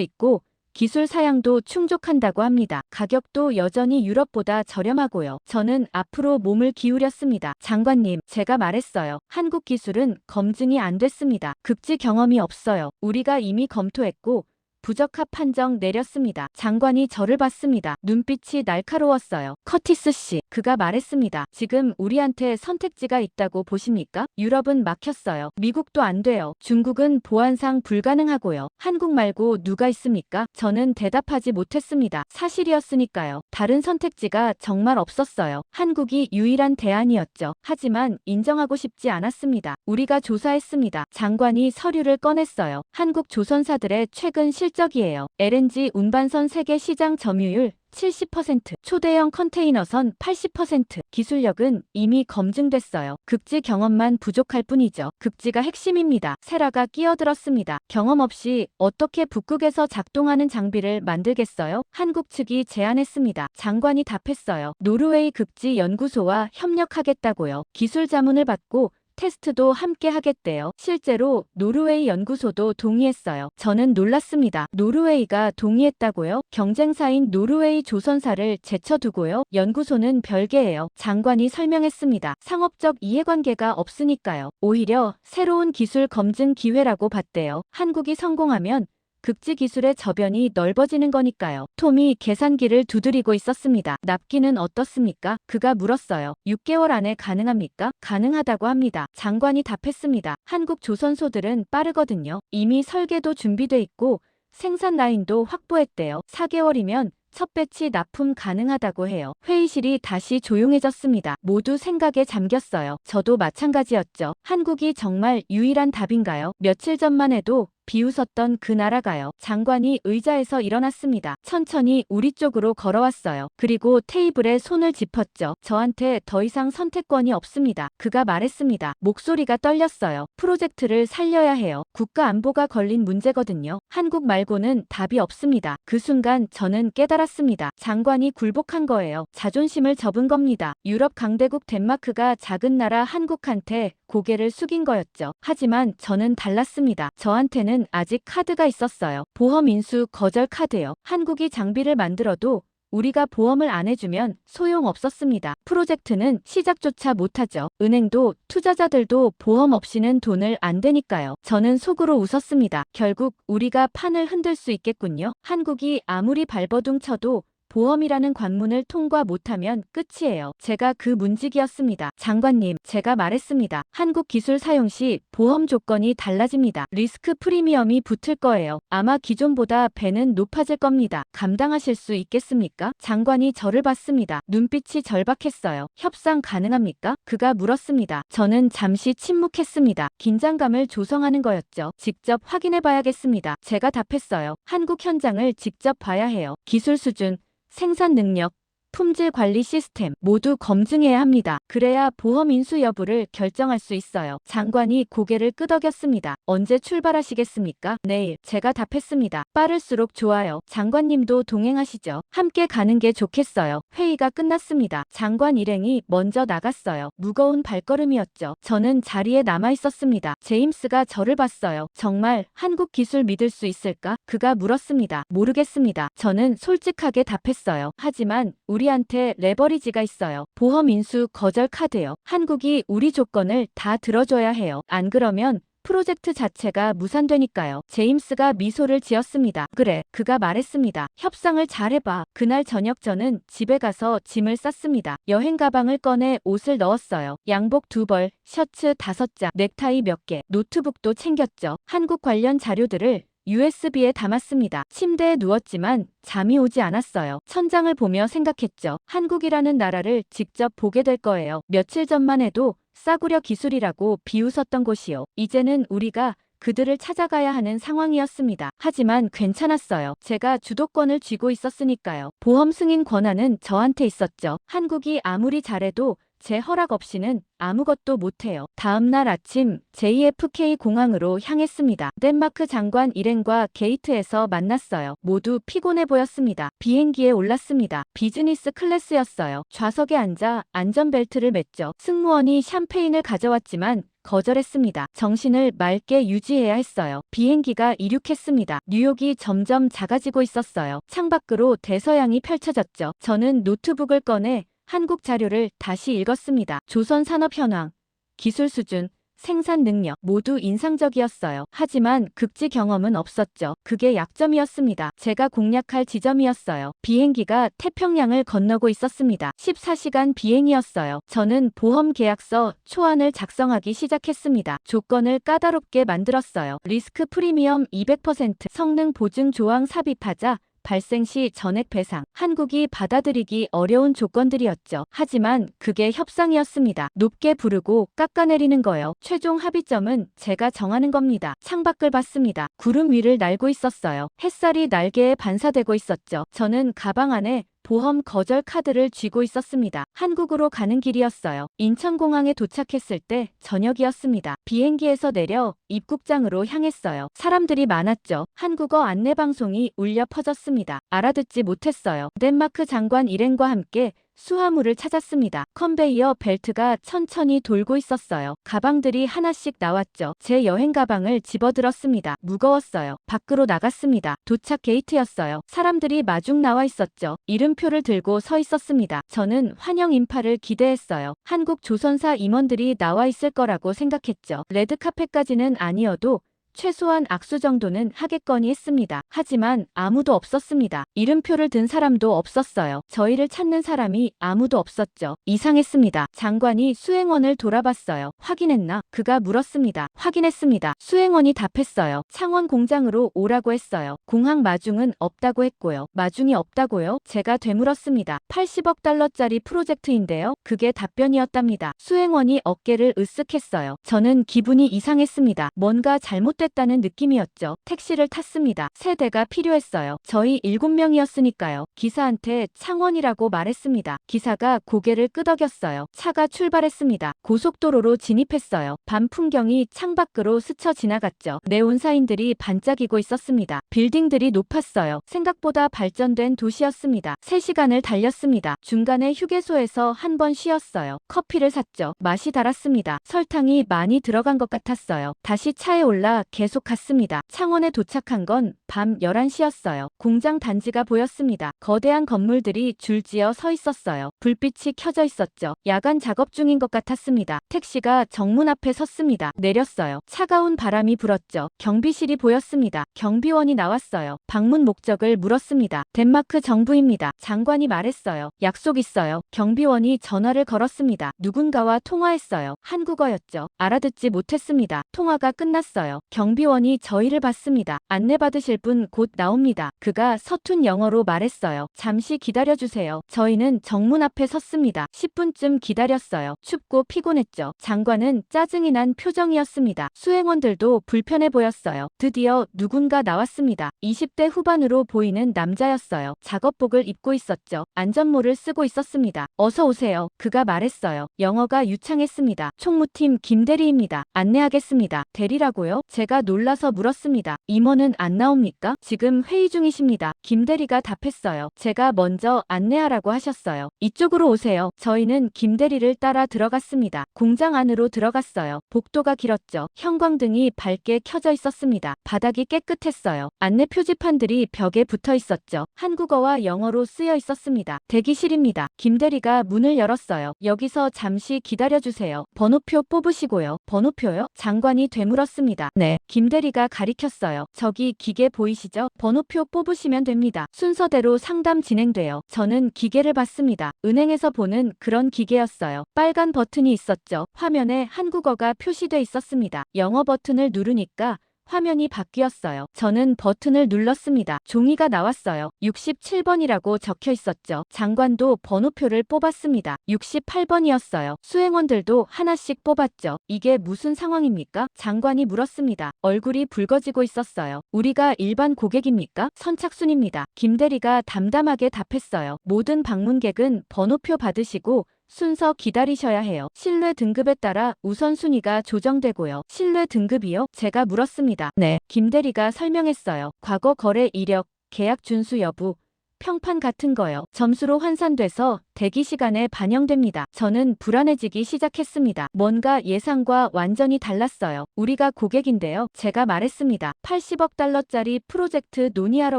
있고 기술 사양도 충족한다고 합니다. 가격도 여전히 유럽보다 저렴하고요. 저는 앞으로 몸을 기울였습니다. 장관님, 제가 말했어요. 한국 기술은 검증이 안 됐습니다. 급지 경험이 없어요. 우리가 이미 검토했고 부적합 판정 내렸습니다. 장관이 저를 봤습니다. 눈빛이 날카로웠어요. 커티스 씨, 그가 말했습니다. 지금 우리한테 선택지가 있다고 보십니까? 유럽은 막혔어요. 미국도 안 돼요. 중국은 보안상 불가능하고요. 한국 말고 누가 있습니까? 저는 대답하지 못했습니다. 사실이었으니까요. 다른 선택지가 정말 없었어요. 한국이 유일한 대안이었죠. 하지만 인정하고 싶지 않았습니다. 우리가 조사했습니다. 장관이 서류를 꺼냈어요. 한국 조선사들의 최근 실적이에요. LNG 운반선 세계 시장 점유율 70%, 초대형 컨테이너선 80%, 기술력은 이미 검증됐어요. 극지 경험만 부족할 뿐이죠. 극지가 핵심입니다. 세라가 끼어들었습니다. 경험 없이 어떻게 북극에서 작동하는 장비를 만들겠어요? 한국 측이 제안했습니다. 장관이 답했어요. 노르웨이 극지 연구소와 협력하겠다고요. 기술 자문을 받고 테스트도 함께 하겠대요. 실제로 노르웨이 연구소도 동의했어요. 저는 놀랐습니다. 노르웨이가 동의했다고요? 경쟁사인 노르웨이 조선사를 제쳐두고요. 연구소는 별개예요. 장관이 설명했습니다. 상업적 이해관계가 없으니까요. 오히려 새로운 기술 검증 기회라고 봤대요. 한국이 성공하면 극지 기술의 저변이 넓어지는 거니까요. 톰이 계산기를 두드리고 있었습니다. 납기는 어떻습니까? 그가 물었어요. 6개월 안에 가능합니까? 가능하다고 합니다. 장관이 답했습니다. 한국 조선소들은 빠르거든요. 이미 설계도 준비돼 있고 생산 라인도 확보했대요. 4개월이면 첫 배치 납품 가능하다고 해요. 회의실이 다시 조용해졌습니다. 모두 생각에 잠겼어요. 저도 마찬가지였죠. 한국이 정말 유일한 답인가요? 며칠 전만 해도 비웃었던 그 나라가요. 장관이 의자에서 일어났습니다. 천천히 우리 쪽으로 걸어왔어요. 그리고 테이블에 손을 짚었죠. 저한테 더 이상 선택권이 없습니다. 그가 말했습니다. 목소리가 떨렸어요. 프로젝트를 살려야 해요. 국가 안보가 걸린 문제거든요. 한국 말고는 답이 없습니다. 그 순간 저는 깨달았습니다. 장관이 굴복한 거예요. 자존심을 접은 겁니다. 유럽 강대국 덴마크가 작은 나라 한국한테 고개를 숙인 거였죠. 하지만 저는 달랐습니다. 저한테는 아직 카드가 있었어요. 보험 인수 거절 카드요. 한국이 장비를 만들어도 우리가 보험을 안 해주면 소용없었습니다. 프로젝트는 시작조차 못하죠. 은행도 투자자들도 보험 없이는 돈을 안 대니까요. 저는 속으로 웃었습니다. 결국 우리가 판을 흔들 수 있겠군요. 한국이 아무리 발버둥 쳐도 보험이라는 관문을 통과 못하면 끝이에요. 제가 그 문지기였습니다. 장관님, 제가 말했습니다. 한국 기술 사용 시 보험 조건이 달라집니다. 리스크 프리미엄이 붙을 거예요. 아마 기존보다 배는 높아질 겁니다. 감당하실 수 있겠습니까? 장관이 저를 봤습니다. 눈빛이 절박했어요. 협상 가능합니까? 그가 물었습니다. 저는 잠시 침묵했습니다. 긴장감을 조성하는 거였죠. 직접 확인해 봐야겠습니다. 제가 답했어요. 한국 현장을 직접 봐야 해요. 기술 수준, 생산 능력, 품질 관리 시스템 모두 검증해야 합니다. 그래야 보험 인수 여부를 결정할 수 있어요. 장관이 고개를 끄덕였습니다. 언제 출발하시겠습니까? 내일. 제가 답했습니다. 빠를수록 좋아요. 장관님도 동행하시죠. 함께 가는 게 좋겠어요. 회의가 끝났습니다. 장관 일행이 먼저 나갔어요. 무거운 발걸음이었죠. 저는 자리에 남아 있었습니다. 제임스가 저를 봤어요. 정말 한국 기술 믿을 수 있을까? 그가 물었습니다. 모르겠습니다. 저는 솔직하게 답했어요. 하지만 우리한테 레버리지가 있어요. 보험 인수 거절 카드요. 한국이 우리 조건을 다 들어줘야 해요. 안 그러면 프로젝트 자체가 무산되니까요. 제임스가 미소를 지었습니다. 그래, 그가 말했습니다. 협상을 잘해봐. 그날 저녁 저는 집에 가서 짐을 쌌습니다. 여행 가방을 꺼내 옷을 넣었어요. 양복 2벌, 셔츠 5장, 넥타이 몇 개, 노트북도 챙겼죠. 한국 관련 자료들을 USB에 담았습니다. 침대에 누웠지만 잠이 오지 않았어요. 천장을 보며 생각했죠. 한국이라는 나라를 직접 보게 될 거예요. 며칠 전만 해도 싸구려 기술이라고 비웃었던 곳이요. 이제는 우리가 그들을 찾아가야 하는 상황이었습니다. 하지만 괜찮았어요. 제가 주도권을 쥐고 있었으니까요. 보험 승인 권한은 저한테 있었죠. 한국이 아무리 잘해도 제 허락 없이는 아무것도 못해요. 다음날 아침 JFK 공항으로 향했습니다. 덴마크 장관 일행과 게이트에서 만났어요. 모두 피곤해 보였습니다. 비행기에 올랐습니다. 비즈니스 클래스였어요. 좌석에 앉아 안전벨트를 맸죠. 승무원이 샴페인을 가져왔지만 거절했습니다. 정신을 맑게 유지해야 했어요. 비행기가 이륙했습니다. 뉴욕이 점점 작아지고 있었어요. 창밖으로 대서양이 펼쳐졌죠. 저는 노트북을 꺼내 한국 자료를 다시 읽었습니다. 조선 산업 현황, 기술 수준, 생산 능력 모두 인상적이었어요. 하지만 극지 경험은 없었죠. 그게 약점이었습니다. 제가 공략할 지점이었어요. 비행기가 태평양을 건너고 있었습니다. 14시간 비행이었어요. 저는 보험 계약서 초안을 작성하기 시작했습니다. 조건을 까다롭게 만들었어요. 리스크 프리미엄 200%, 성능 보증 조항 삽입하자, 발생 시 전액 배상. 한국이 받아들이기 어려운 조건들이었죠. 하지만 그게 협상이었습니다. 높게 부르고 깎아내리는 거요. 최종 합의점은 제가 정하는 겁니다. 창밖을 봤습니다. 구름 위를 날고 있었어요. 햇살이 날개에 반사되고 있었죠. 저는 가방 안에 보험 거절 카드를 쥐고 있었습니다. 한국으로 가는 길이었어요. 인천공항에 도착했을 때 저녁이었습니다. 비행기에서 내려 입국장으로 향했어요. 사람들이 많았죠. 한국어 안내방송이 울려 퍼졌습니다. 알아듣지 못했어요. 덴마크 장관 일행과 함께 수화물을 찾았습니다. 컨베이어 벨트가 천천히 돌고 있었어요. 가방들이 하나씩 나왔죠. 제 여행 가방을 집어들었습니다. 무거웠어요. 밖으로 나갔습니다. 도착 게이트였어요. 사람들이 마중 나와 있었죠. 이름표를 들고 서 있었습니다. 저는 환영 인파를 기대했어요. 한국 조선사 임원들이 나와 있을 거라고 생각했죠. 레드카펫까지는 아니어도 최소한 악수 정도는 하겠거니 했습니다. 하지만 아무도 없었습니다. 이름표를 든 사람도 없었어요. 저희를 찾는 사람이 아무도 없었죠. 이상했습니다. 장관이 수행원을 돌아봤어요. 확인했나? 그가 물었습니다. 확인했습니다. 수행원이 답했어요. 창원 공장으로 오라고 했어요. 공항 마중은 없다고 했고요. 마중이 없다고요? 제가 되물었습니다. 80억 달러짜리 프로젝트인데요. 그게 답변이었답니다. 수행원이 어깨를 으쓱했어요. 저는 기분이 이상했습니다. 뭔가 잘못됐 다는 느낌이었죠. 택시를 탔습니다. 세 대가 필요했어요. 저희 7명이었으니까요. 기사한테 창원이라고 말했습니다. 기사가 고개를 끄덕였어요. 차가 출발했습니다. 고속도로로 진입했어요. 밤 풍경이 창밖으로 스쳐 지나갔죠. 네온사인들이 반짝이고 있었습니다. 빌딩들이 높았어요. 생각보다 발전된 도시였습니다. 3시간을 달렸습니다. 중간에 휴게소에서 한 번 쉬었어요. 커피를 샀죠. 맛이 달았습니다. 설탕이 많이 들어간 것 같았어요. 다시 차에 올라 계속 갔습니다. 창원에 도착한 건 밤 11시였어요. 공장 단지가 보였습니다. 거대한 건물들이 줄지어 서 있었어요. 불빛이 켜져 있었죠. 야간 작업 중인 것 같았습니다. 택시가 정문 앞에 섰습니다. 내렸어요. 차가운 바람이 불었죠. 경비실이 보였습니다. 경비원이 나왔어요. 방문 목적을 물었습니다. 덴마크 정부입니다. 장관이 말했어요. 약속 있어요. 경비원이 전화를 걸었습니다. 누군가와 통화했어요. 한국어였죠. 알아듣지 못했습니다. 통화가 끝났어요. 경비원이 저희를 봤습니다. 안내받으실 분 곧 나옵니다. 그가 서툰 영어로 말했어요. 잠시 기다려주세요. 저희는 정문 앞에 섰습니다. 10분쯤 기다렸어요. 춥고 피곤했죠. 장관은 짜증이 난 표정이었습니다. 수행원들도 불편해 보였어요. 드디어 누군가 나왔습니다. 20대 후반으로 보이는 남자였어요. 작업복을 입고 있었죠. 안전모를 쓰고 있었습니다. 어서 오세요. 그가 말했어요. 영어가 유창했습니다. 총무팀 김대리입니다. 안내하겠습니다. 대리라고요? 제가 놀라서 물었습니다. 임원은 안 나옵니까? 지금 회의 중이십니다. 김대리가 답했어요. 제가 먼저 안내하라고 하셨어요. 이쪽으로 오세요. 저희는 김대리를 따라 들어갔습니다. 공장 안으로 들어갔어요. 복도가 길었죠. 형광등이 밝게 켜져 있었습니다. 바닥이 깨끗했어요. 안내 표지판들이 벽에 붙어 있었죠. 한국어와 영어로 쓰여 있었습니다. 대기실입니다. 김대리가 문을 열었어요. 여기서 잠시 기다려주세요. 번호표 뽑으시고요. 번호표요? 장관이 되물었습니다. 네. 김대리가 가리켰어요. 저기 기계 보이시죠? 번호표 뽑으시면 됩니다. 순서대로 상담 진행돼요. 저는 기계를 봤습니다. 은행에서 보는 그런 기계였어요. 빨간 버튼이 있었죠. 화면에 한국어가 표시돼 있었습니다. 영어 버튼을 누르니까 화면이 바뀌었어요. 저는 버튼을 눌렀습니다. 종이가 나왔어요. 67번이라고 적혀 있었죠. 장관도 번호표를 뽑았습니다. 68번이었어요. 수행원들도 하나씩 뽑았죠. 이게 무슨 상황입니까? 장관이 물었습니다. 얼굴이 붉어지고 있었어요. 우리가 일반 고객입니까? 선착순입니다. 김대리가 담담하게 답했어요. 모든 방문객은 번호표 받으시고 순서 기다리셔야 해요. 신뢰 등급에 따라 우선순위가 조정되고요. 신뢰 등급이요? 제가 물었습니다. 네. 김대리가 설명했어요. 과거 거래 이력, 계약 준수 여부, 평판 같은 거요. 점수로 환산돼서 대기 시간에 반영됩니다. 저는 불안해지기 시작했습니다. 뭔가 예상과 완전히 달랐어요. 우리가 고객인데요. 제가 말했습니다. 80억 달러짜리 프로젝트 논의하러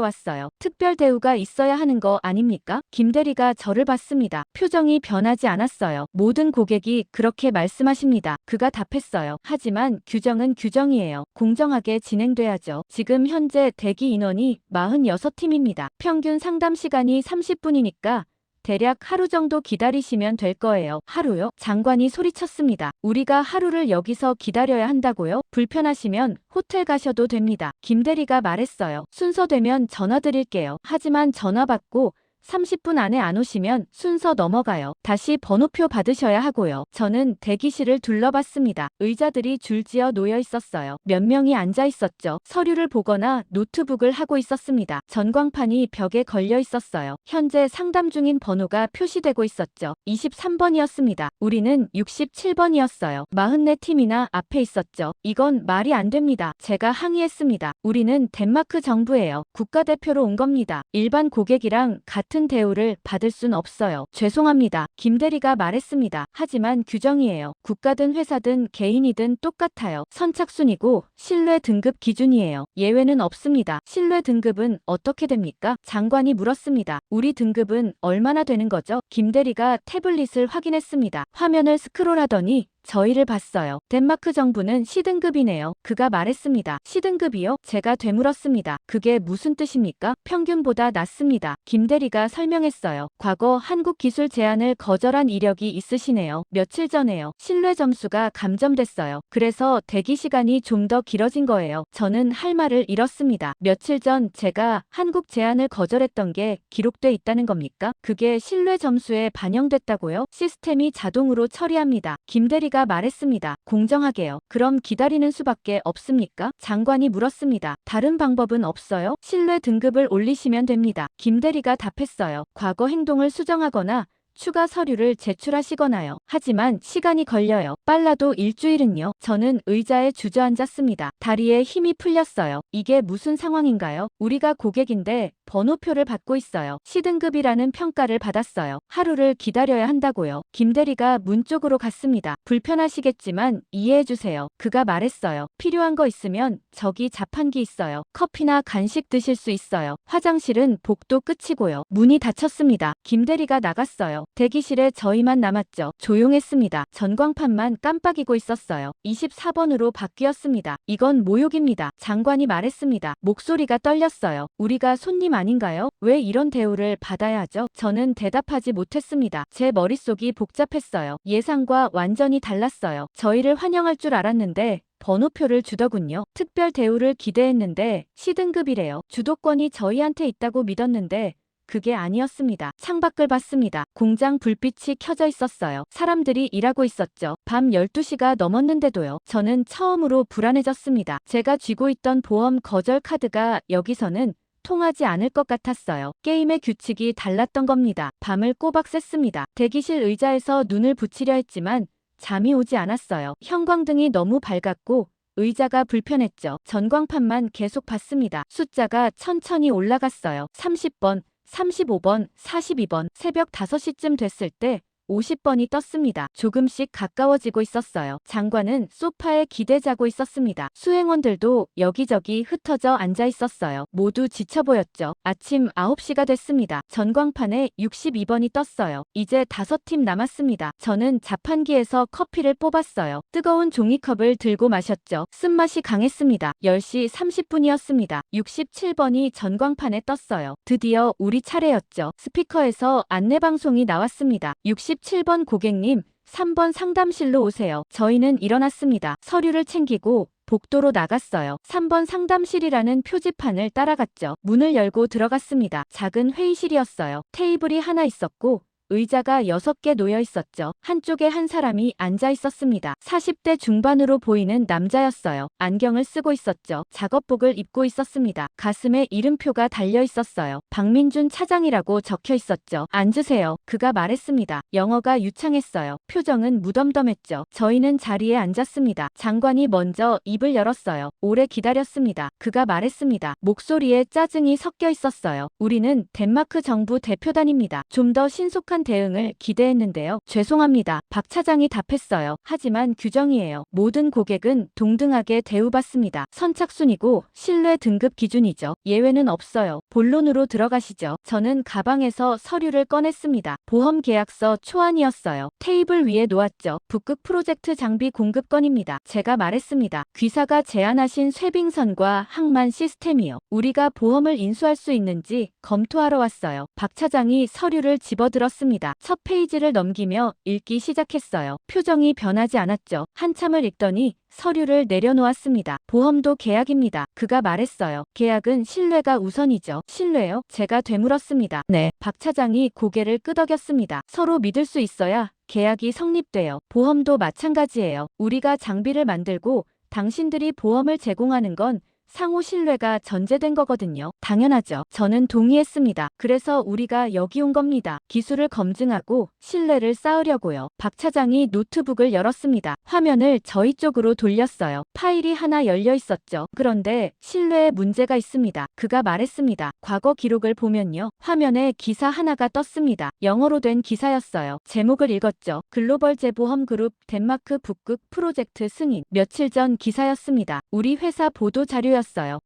왔어요. 특별 대우가 있어야 하는 거 아닙니까? 김대리가 저를 봤습니다. 표정이 변하지 않았어요. 모든 고객이 그렇게 말씀하십니다. 그가 답했어요. 하지만 규정은 규정이에요. 공정하게 진행돼야죠. 지금 현재 대기 인원이 46팀입니다. 평균 상담 시간이 30분이니까 대략 하루 정도 기다리시면 될 거예요. 하루요? 장관이 소리쳤습니다. 우리가 하루를 여기서 기다려야 한다고요? 불편하시면 호텔 가셔도 됩니다. 김대리가 말했어요. 순서되면 전화 드릴게요. 하지만 전화 받고 30분 안에 안 오시면 순서 넘어가요. 다시 번호표 받으셔야 하고요. 저는 대기실을 둘러봤습니다. 의자들이 줄지어 놓여 있었어요. 몇 명이 앉아 있었죠. 서류를 보거나 노트북을 하고 있었습니다. 전광판이 벽에 걸려 있었어요. 현재 상담 중인 번호가 표시되고 있었죠. 23번이었습니다. 우리는 67번이었어요. 44팀이나 앞에 있었죠. 이건 말이 안 됩니다. 제가 항의했습니다. 우리는 덴마크 정부예요. 국가대표로 온 겁니다. 일반 고객이랑 같은 대우를 받을 순 없어요. 죄송합니다. 김대리가 말했습니다. 하지만 규정이에요. 국가든 회사든 개인이든 똑같아요. 선착순이고 신뢰 등급 기준이에요. 예외는 없습니다. 신뢰 등급은 어떻게 됩니까? 장관이 물었습니다. 우리 등급은 얼마나 되는 거죠? 김대리가 태블릿을 확인했습니다. 화면을 스크롤하더니 저희를 봤어요. 덴마크 정부는 C등급이네요. 그가 말했습니다. C등급이요? 제가 되물었습니다. 그게 무슨 뜻입니까? 평균보다 낮습니다. 김대리가 설명했어요. 과거 한국 기술 제안을 거절한 이력이 있으시네요. 며칠 전에요. 신뢰 점수가 감점됐어요. 그래서 대기 시간이 좀 더 길어진 거예요. 저는 할 말을 잃었습니다. 며칠 전 제가 한국 제안을 거절했던 게 기록돼 있다는 겁니까? 그게 신뢰 점수에 반영됐다고요? 시스템이 자동으로 처리합니다. 김대리가 말했습니다. 공정하게요. 그럼 기다리는 수밖에 없습니까? 장관이 물었습니다. 다른 방법은 없어요? 신뢰 등급을 올리시면 됩니다. 김대리가 답했어요. 과거 행동을 수정하거나 추가 서류를 제출하시거나요. 하지만 시간이 걸려요. 빨라도 일주일은요. 저는 의자에 주저앉았습니다. 다리에 힘이 풀렸어요. 이게 무슨 상황인가요? 우리가 고객인데 번호표를 받고 있어요. C등급이라는 평가를 받았어요. 하루를 기다려야 한다고요. 김대리가 문 쪽으로 갔습니다. 불편하시겠지만 이해해주세요. 그가 말했어요. 필요한 거 있으면 저기 자판기 있어요. 커피나 간식 드실 수 있어요. 화장실은 복도 끝이고요. 문이 닫혔습니다. 김대리가 나갔어요. 대기실에 저희만 남았죠. 조용했습니다. 전광판만 깜빡이고 있었어요. 24번으로 바뀌었습니다. 이건 모욕입니다. 장관이 말했습니다. 목소리가 떨렸어요. 우리가 손님 아닌가요? 왜 이런 대우를 받아야 하죠? 저는 대답하지 못했습니다. 제 머릿속이 복잡했어요. 예상과 완전히 달랐어요. 저희를 환영할 줄 알았는데 번호표를 주더군요. 특별 대우를 기대했는데 C등급이래요. 주도권이 저희한테 있다고 믿었는데 그게 아니었습니다. 창밖을 봤습니다. 공장 불빛이 켜져 있었어요. 사람들이 일하고 있었죠. 밤 12시가 넘었는데도요. 저는 처음으로 불안해졌습니다. 제가 쥐고 있던 보험 거절 카드가 여기서는 통하지 않을 것 같았어요. 게임의 규칙이 달랐던 겁니다. 밤을 꼬박 샜습니다. 대기실 의자에서 눈을 붙이려 했지만 잠이 오지 않았어요. 형광등이 너무 밝았고 의자가 불편했죠. 전광판만 계속 봤습니다. 숫자가 천천히 올라갔어요. 30번, 35번, 42번. 새벽 5시쯤 됐을 때 50번이 떴습니다. 조금씩 가까워지고 있었어요. 장관은 소파에 기대 자고 있었습니다. 수행원들도 여기저기 흩어져 앉아 있었어요. 모두 지쳐 보였죠. 아침 9시가 됐습니다. 전광판에 62번이 떴어요. 이제 5팀 남았습니다. 저는 자판기에서 커피를 뽑았어요. 뜨거운 종이컵을 들고 마셨죠. 쓴맛이 강했습니다. 10시 30분이었습니다. 67번이 전광판에 떴어요. 드디어 우리 차례였죠. 스피커에서 안내방송이 나왔습니다. 67번 고객님, 3번 상담실로 오세요. 저희는 일어났습니다. 서류를 챙기고 복도로 나갔어요. 3번 상담실이라는 표지판을 따라갔죠. 문을 열고 들어갔습니다. 작은 회의실이었어요. 테이블이 하나 있었고 의자가 6개 놓여 있었죠. 한쪽에 한 사람이 앉아 있었습니다. 40대 중반으로 보이는 남자였어요. 안경을 쓰고 있었죠. 작업복을 입고 있었습니다. 가슴에 이름표가 달려 있었어요. 박민준 차장이라고 적혀 있었죠. 앉으세요. 그가 말했습니다. 영어가 유창했어요. 표정은 무덤덤했죠. 저희는 자리에 앉았습니다. 장관이 먼저 입을 열었어요. 오래 기다렸습니다. 그가 말했습니다. 목소리에 짜증이 섞여 있었어요. 우리는 덴마크 정부 대표단입니다. 좀 더 신속한 대응을 기대했는데요. 죄송합니다. 박 차장이 답했어요. 하지만 규정이에요. 모든 고객은 동등하게 대우받습니다. 선착순이고 신뢰 등급 기준이죠. 예외는 없어요. 본론으로 들어가시죠. 저는 가방에서 서류를 꺼냈습니다. 보험 계약서 초안이었어요. 테이블 위에 놓았죠. 북극 프로젝트 장비 공급 건입니다. 제가 말했습니다. 귀사가 제안하신 쇄빙선과 항만 시스템이요. 우리가 보험을 인수할 수 있는지 검토하러 왔어요. 박 차장이 서류를 집어들었습니다. 열었습니다. 첫 페이지를 넘기며 읽기 시작했어요. 표정이 변하지 않았죠. 한참을 읽더니 서류를 내려놓았습니다. 보험도 계약입니다. 그가 말했어요. 계약은 신뢰가 우선이죠. 신뢰요? 제가 되물었습니다. 네. 박 차장이 고개를 끄덕였습니다. 서로 믿을 수 있어야 계약이 성립돼요. 보험도 마찬가지예요. 우리가 장비를 만들고 당신들이 보험을 제공하는 건 상호 신뢰가 전제된 거거든요. 당연하죠. 저는 동의했습니다. 그래서 우리가 여기 온 겁니다. 기술을 검증하고 신뢰를 쌓으려고요. 박 차장이 노트북을 열었습니다. 화면을 저희 쪽으로 돌렸어요. 파일이 하나 열려 있었죠. 그런데 신뢰에 문제가 있습니다. 그가 말했습니다. 과거 기록을 보면요. 화면에 기사 하나가 떴습니다. 영어로 된 기사였어요. 제목을 읽었죠. 글로벌 재보험 그룹 덴마크 북극 프로젝트 승인. 며칠 전 기사였습니다. 우리 회사 보도 자료였어요.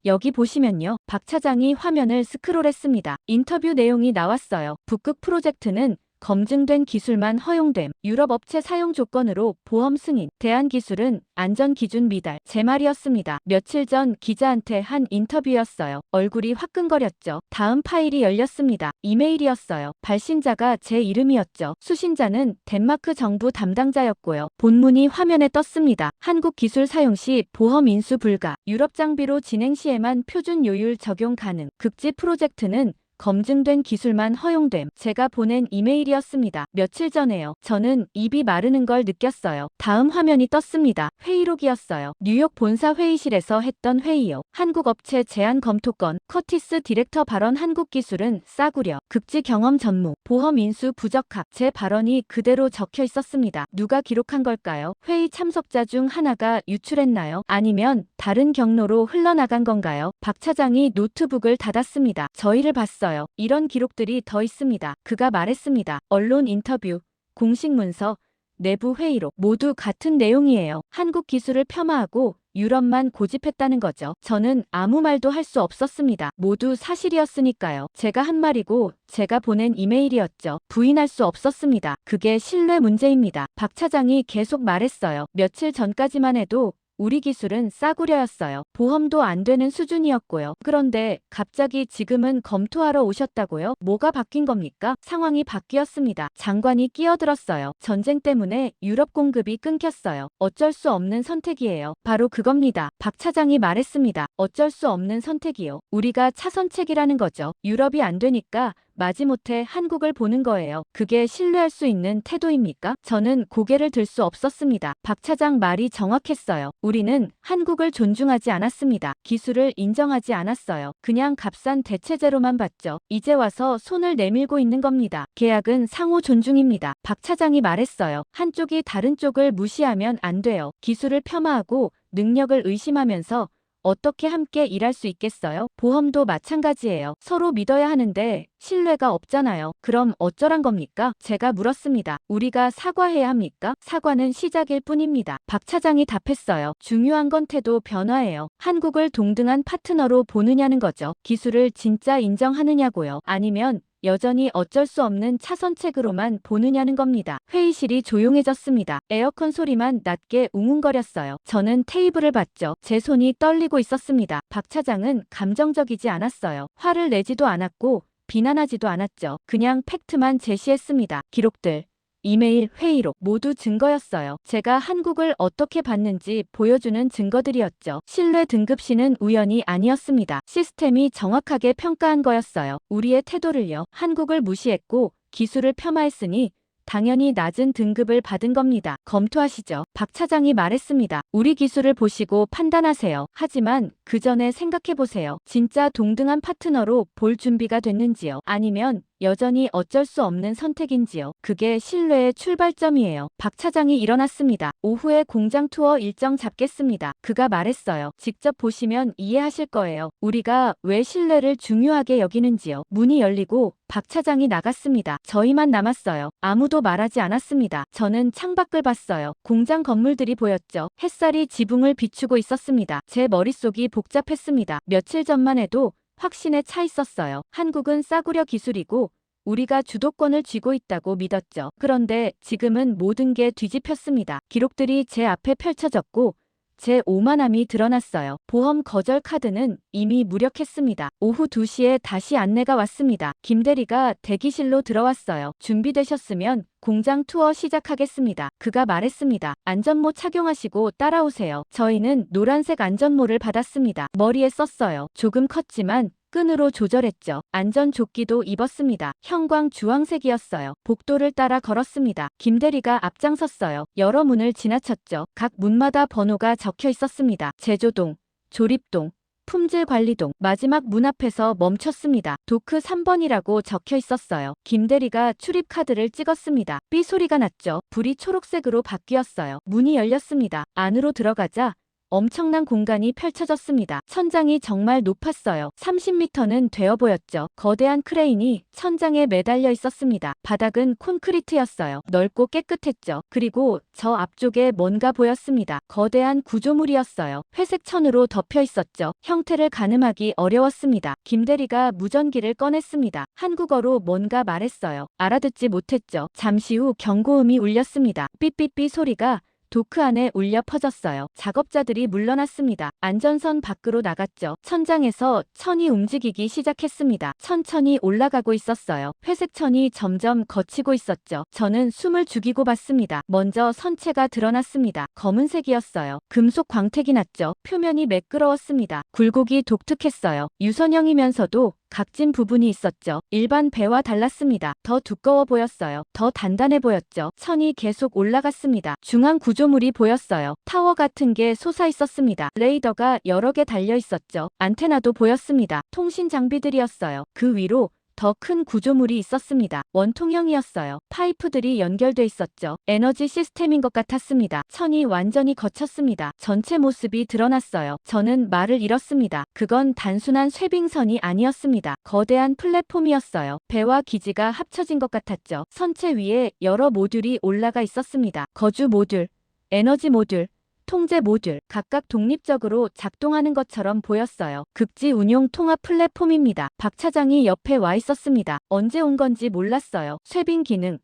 여기 보시면요. 박 차장이 화면을 스크롤했습니다. 인터뷰 내용이 나왔어요. 북극 프로젝트는 검증된 기술만 허용됨. 유럽 업체 사용 조건으로 보험 승인. 대한기술은 안전기준 미달. 제 말이었습니다. 며칠 전 기자한테 한 인터뷰였어요. 얼굴이 화끈거렸죠. 다음 파일이 열렸습니다. 이메일이었어요. 발신자가 제 이름이었죠. 수신자는 덴마크 정부 담당자였고요. 본문이 화면에 떴습니다. 한국 기술 사용 시 보험 인수 불가. 유럽 장비로 진행 시에만 표준 요율 적용 가능. 극지 프로젝트는 검증된 기술만 허용됨. 제가 보낸 이메일이었습니다. 며칠 전에요. 저는 입이 마르는 걸 느꼈어요. 다음 화면이 떴습니다. 회의록이었어요. 뉴욕 본사 회의실에서 했던 회의요. 한국 업체 제안 검토건. 커티스 디렉터 발언. 한국 기술은 싸구려. 극지 경험 전무. 보험 인수 부적합. 제 발언이 그대로 적혀 있었습니다. 누가 기록한 걸까요? 회의 참석자 중 하나가 유출했나요? 아니면 다른 경로로 흘러나간 건가요? 박 차장이 노트북을 닫았습니다. 저희를 봤어요. 이런 기록들이 더 있습니다. 그가 말했습니다. 언론 인터뷰, 공식 문서, 내부 회의록 모두 같은 내용이에요. 한국 기술을 폄하하고 유럽만 고집했다는 거죠. 저는 아무 말도 할 수 없었습니다. 모두 사실이었으니까요. 제가 한 말이고 제가 보낸 이메일이었죠. 부인할 수 없었습니다. 그게 신뢰 문제입니다. 박 차장이 계속 말했어요. 며칠 전까지만 해도 우리 기술은 싸구려였어요. 보험도 안 되는 수준이었고요. 그런데 갑자기 지금은 검토하러 오셨다고요? 뭐가 바뀐 겁니까? 상황이 바뀌었습니다. 장관이 끼어들었어요. 전쟁 때문에 유럽 공급이 끊겼어요. 어쩔 수 없는 선택이에요. 바로 그겁니다. 박 차장이 말했습니다. 어쩔 수 없는 선택이요. 우리가 차선책이라는 거죠. 유럽이 안 되니까 마지못해 한국을 보는 거예요. 그게 신뢰할 수 있는 태도입니까? 저는 고개를 들 수 없었습니다. 박 차장 말이 정확했어요. 우리는 한국을 존중하지 않았습니다. 기술을 인정하지 않았어요. 그냥 값싼 대체제로만 봤죠. 이제 와서 손을 내밀고 있는 겁니다. 계약은 상호 존중입니다. 박 차장이 말했어요. 한쪽이 다른 쪽을 무시하면 안 돼요. 기술을 폄하하고 능력을 의심하면서 어떻게 함께 일할 수 있겠어요? 보험도 마찬가지예요. 서로 믿어야 하는데 신뢰가 없잖아요. 그럼 어쩌란 겁니까? 제가 물었습니다. 우리가 사과해야 합니까? 사과는 시작일 뿐입니다. 박 차장이 답했어요. 중요한 건 태도 변화예요. 한국을 동등한 파트너로 보느냐는 거죠. 기술을 진짜 인정하느냐고요. 아니면 여전히 어쩔 수 없는 차선책으로만 보느냐는 겁니다. 회의실이 조용해졌습니다. 에어컨 소리만 낮게 웅웅거렸어요. 저는 테이블을 봤죠. 제 손이 떨리고 있었습니다. 박 차장은 감정적이지 않았어요. 화를 내지도 않았고 비난하지도 않았죠. 그냥 팩트만 제시했습니다. 기록들, 이메일, 회의록 모두 증거였어요. 제가 한국을 어떻게 봤는지 보여주는 증거들이었죠. 신뢰 등급시는 우연이 아니었습니다. 시스템이 정확하게 평가한 거였어요. 우리의 태도를요. 한국을 무시했고 기술을 폄하했으니 당연히 낮은 등급을 받은 겁니다. 검토하시죠. 박 차장이 말했습니다. 우리 기술을 보시고 판단하세요. 하지만 그 전에 생각해보세요. 진짜 동등한 파트너로 볼 준비가 됐는지요? 아니면 여전히 어쩔 수 없는 선택인지요? 그게 신뢰의 출발점이에요. 박 차장이 일어났습니다. 오후에 공장 투어 일정 잡겠습니다. 그가 말했어요. 직접 보시면 이해하실 거예요. 우리가 왜 신뢰를 중요하게 여기는지요. 문이 열리고 박 차장이 나갔습니다. 저희만 남았어요. 아무도 말하지 않았습니다. 저는 창밖을 봤어요. 공장 건물들이 보였죠. 햇살이 지붕을 비추고 있었습니다. 제 머릿속이 복잡했습니다. 며칠 전만 해도 확신에 차 있었어요. 한국은 싸구려 기술이고 우리가 주도권을 쥐고 있다고 믿었죠. 그런데 지금은 모든 게 뒤집혔습니다. 기록들이 제 앞에 펼쳐졌고 제 오만함이 드러났어요. 보험 거절 카드는 이미 무력했습니다. 오후 2시에 다시 안내가 왔습니다. 김 대리가 대기실로 들어왔어요. 준비되셨으면 공장 투어 시작하겠습니다. 그가 말했습니다. 안전모 착용하시고 따라오세요. 저희는 노란색 안전모를 받았습니다. 머리에 썼어요. 조금 컸지만 끈으로 조절했죠. 안전조끼도 입었습니다. 형광 주황색이었어요. 복도를 따라 걸었습니다. 김 대리가 앞장섰어요. 여러 문을 지나쳤죠. 각 문마다 번호가 적혀 있었습니다. 제조동, 조립동, 품질관리동. 마지막 문 앞에서 멈췄습니다. 도크 3번이라고 적혀 있었어요. 김 대리가 출입카드를 찍었습니다. 삐 소리가 났죠. 불이 초록색으로 바뀌었어요. 문이 열렸습니다. 안으로 들어가자 엄청난 공간이 펼쳐졌습니다. 천장이 정말 높았어요. 30m는 되어 보였죠. 거대한 크레인이 천장에 매달려 있었습니다. 바닥은 콘크리트였어요. 넓고 깨끗했죠. 그리고 저 앞쪽에 뭔가 보였습니다. 거대한 구조물이었어요. 회색 천으로 덮여 있었죠. 형태를 가늠하기 어려웠습니다. 김 대리가 무전기를 꺼냈습니다. 한국어로 뭔가 말했어요. 알아듣지 못했죠. 잠시 후 경고음이 울렸습니다. 삐삐삐 소리가 도크 안에 울려 퍼졌어요. 작업자들이 물러났습니다. 안전선 밖으로 나갔죠. 천장에서 천이 움직이기 시작했습니다. 천천히 올라가고 있었어요. 회색 천이 점점 걷히고 있었죠. 저는 숨을 죽이고 봤습니다. 먼저 선체가 드러났습니다. 검은색이었어요. 금속 광택이 났죠. 표면이 매끄러웠습니다. 굴곡이 독특했어요. 유선형이면서도 각진 부분이 있었죠. 일반 배와 달랐습니다. 더 두꺼워 보였어요. 더 단단해 보였죠. 천이 계속 올라갔습니다. 중앙 구조물이 보였어요. 타워 같은 게 솟아 있었습니다. 레이더가 여러 개 달려 있었죠. 안테나도 보였습니다. 통신 장비들이었어요. 그 위로 더 큰 구조물이 있었습니다. 원통형이었어요. 파이프들이 연결돼 있었죠. 에너지 시스템인 것 같았습니다. 천이 완전히 걷혔습니다. 전체 모습이 드러났어요. 저는 말을 잃었습니다. 그건 단순한 쇄빙선이 아니었습니다. 거대한 플랫폼이었어요. 배와 기지가 합쳐진 것 같았죠. 선체 위에 여러 모듈이 올라가 있었습니다. 거주 모듈, 에너지 모듈, 통제 모듈, 각각 독립적으로 작동하는 것처럼 보였어요. 극지 운용 통합 플랫폼입니다. 박 차장이 옆에 와 있었습니다. 언제 온 건지 몰랐어요. 쇄빙 기능,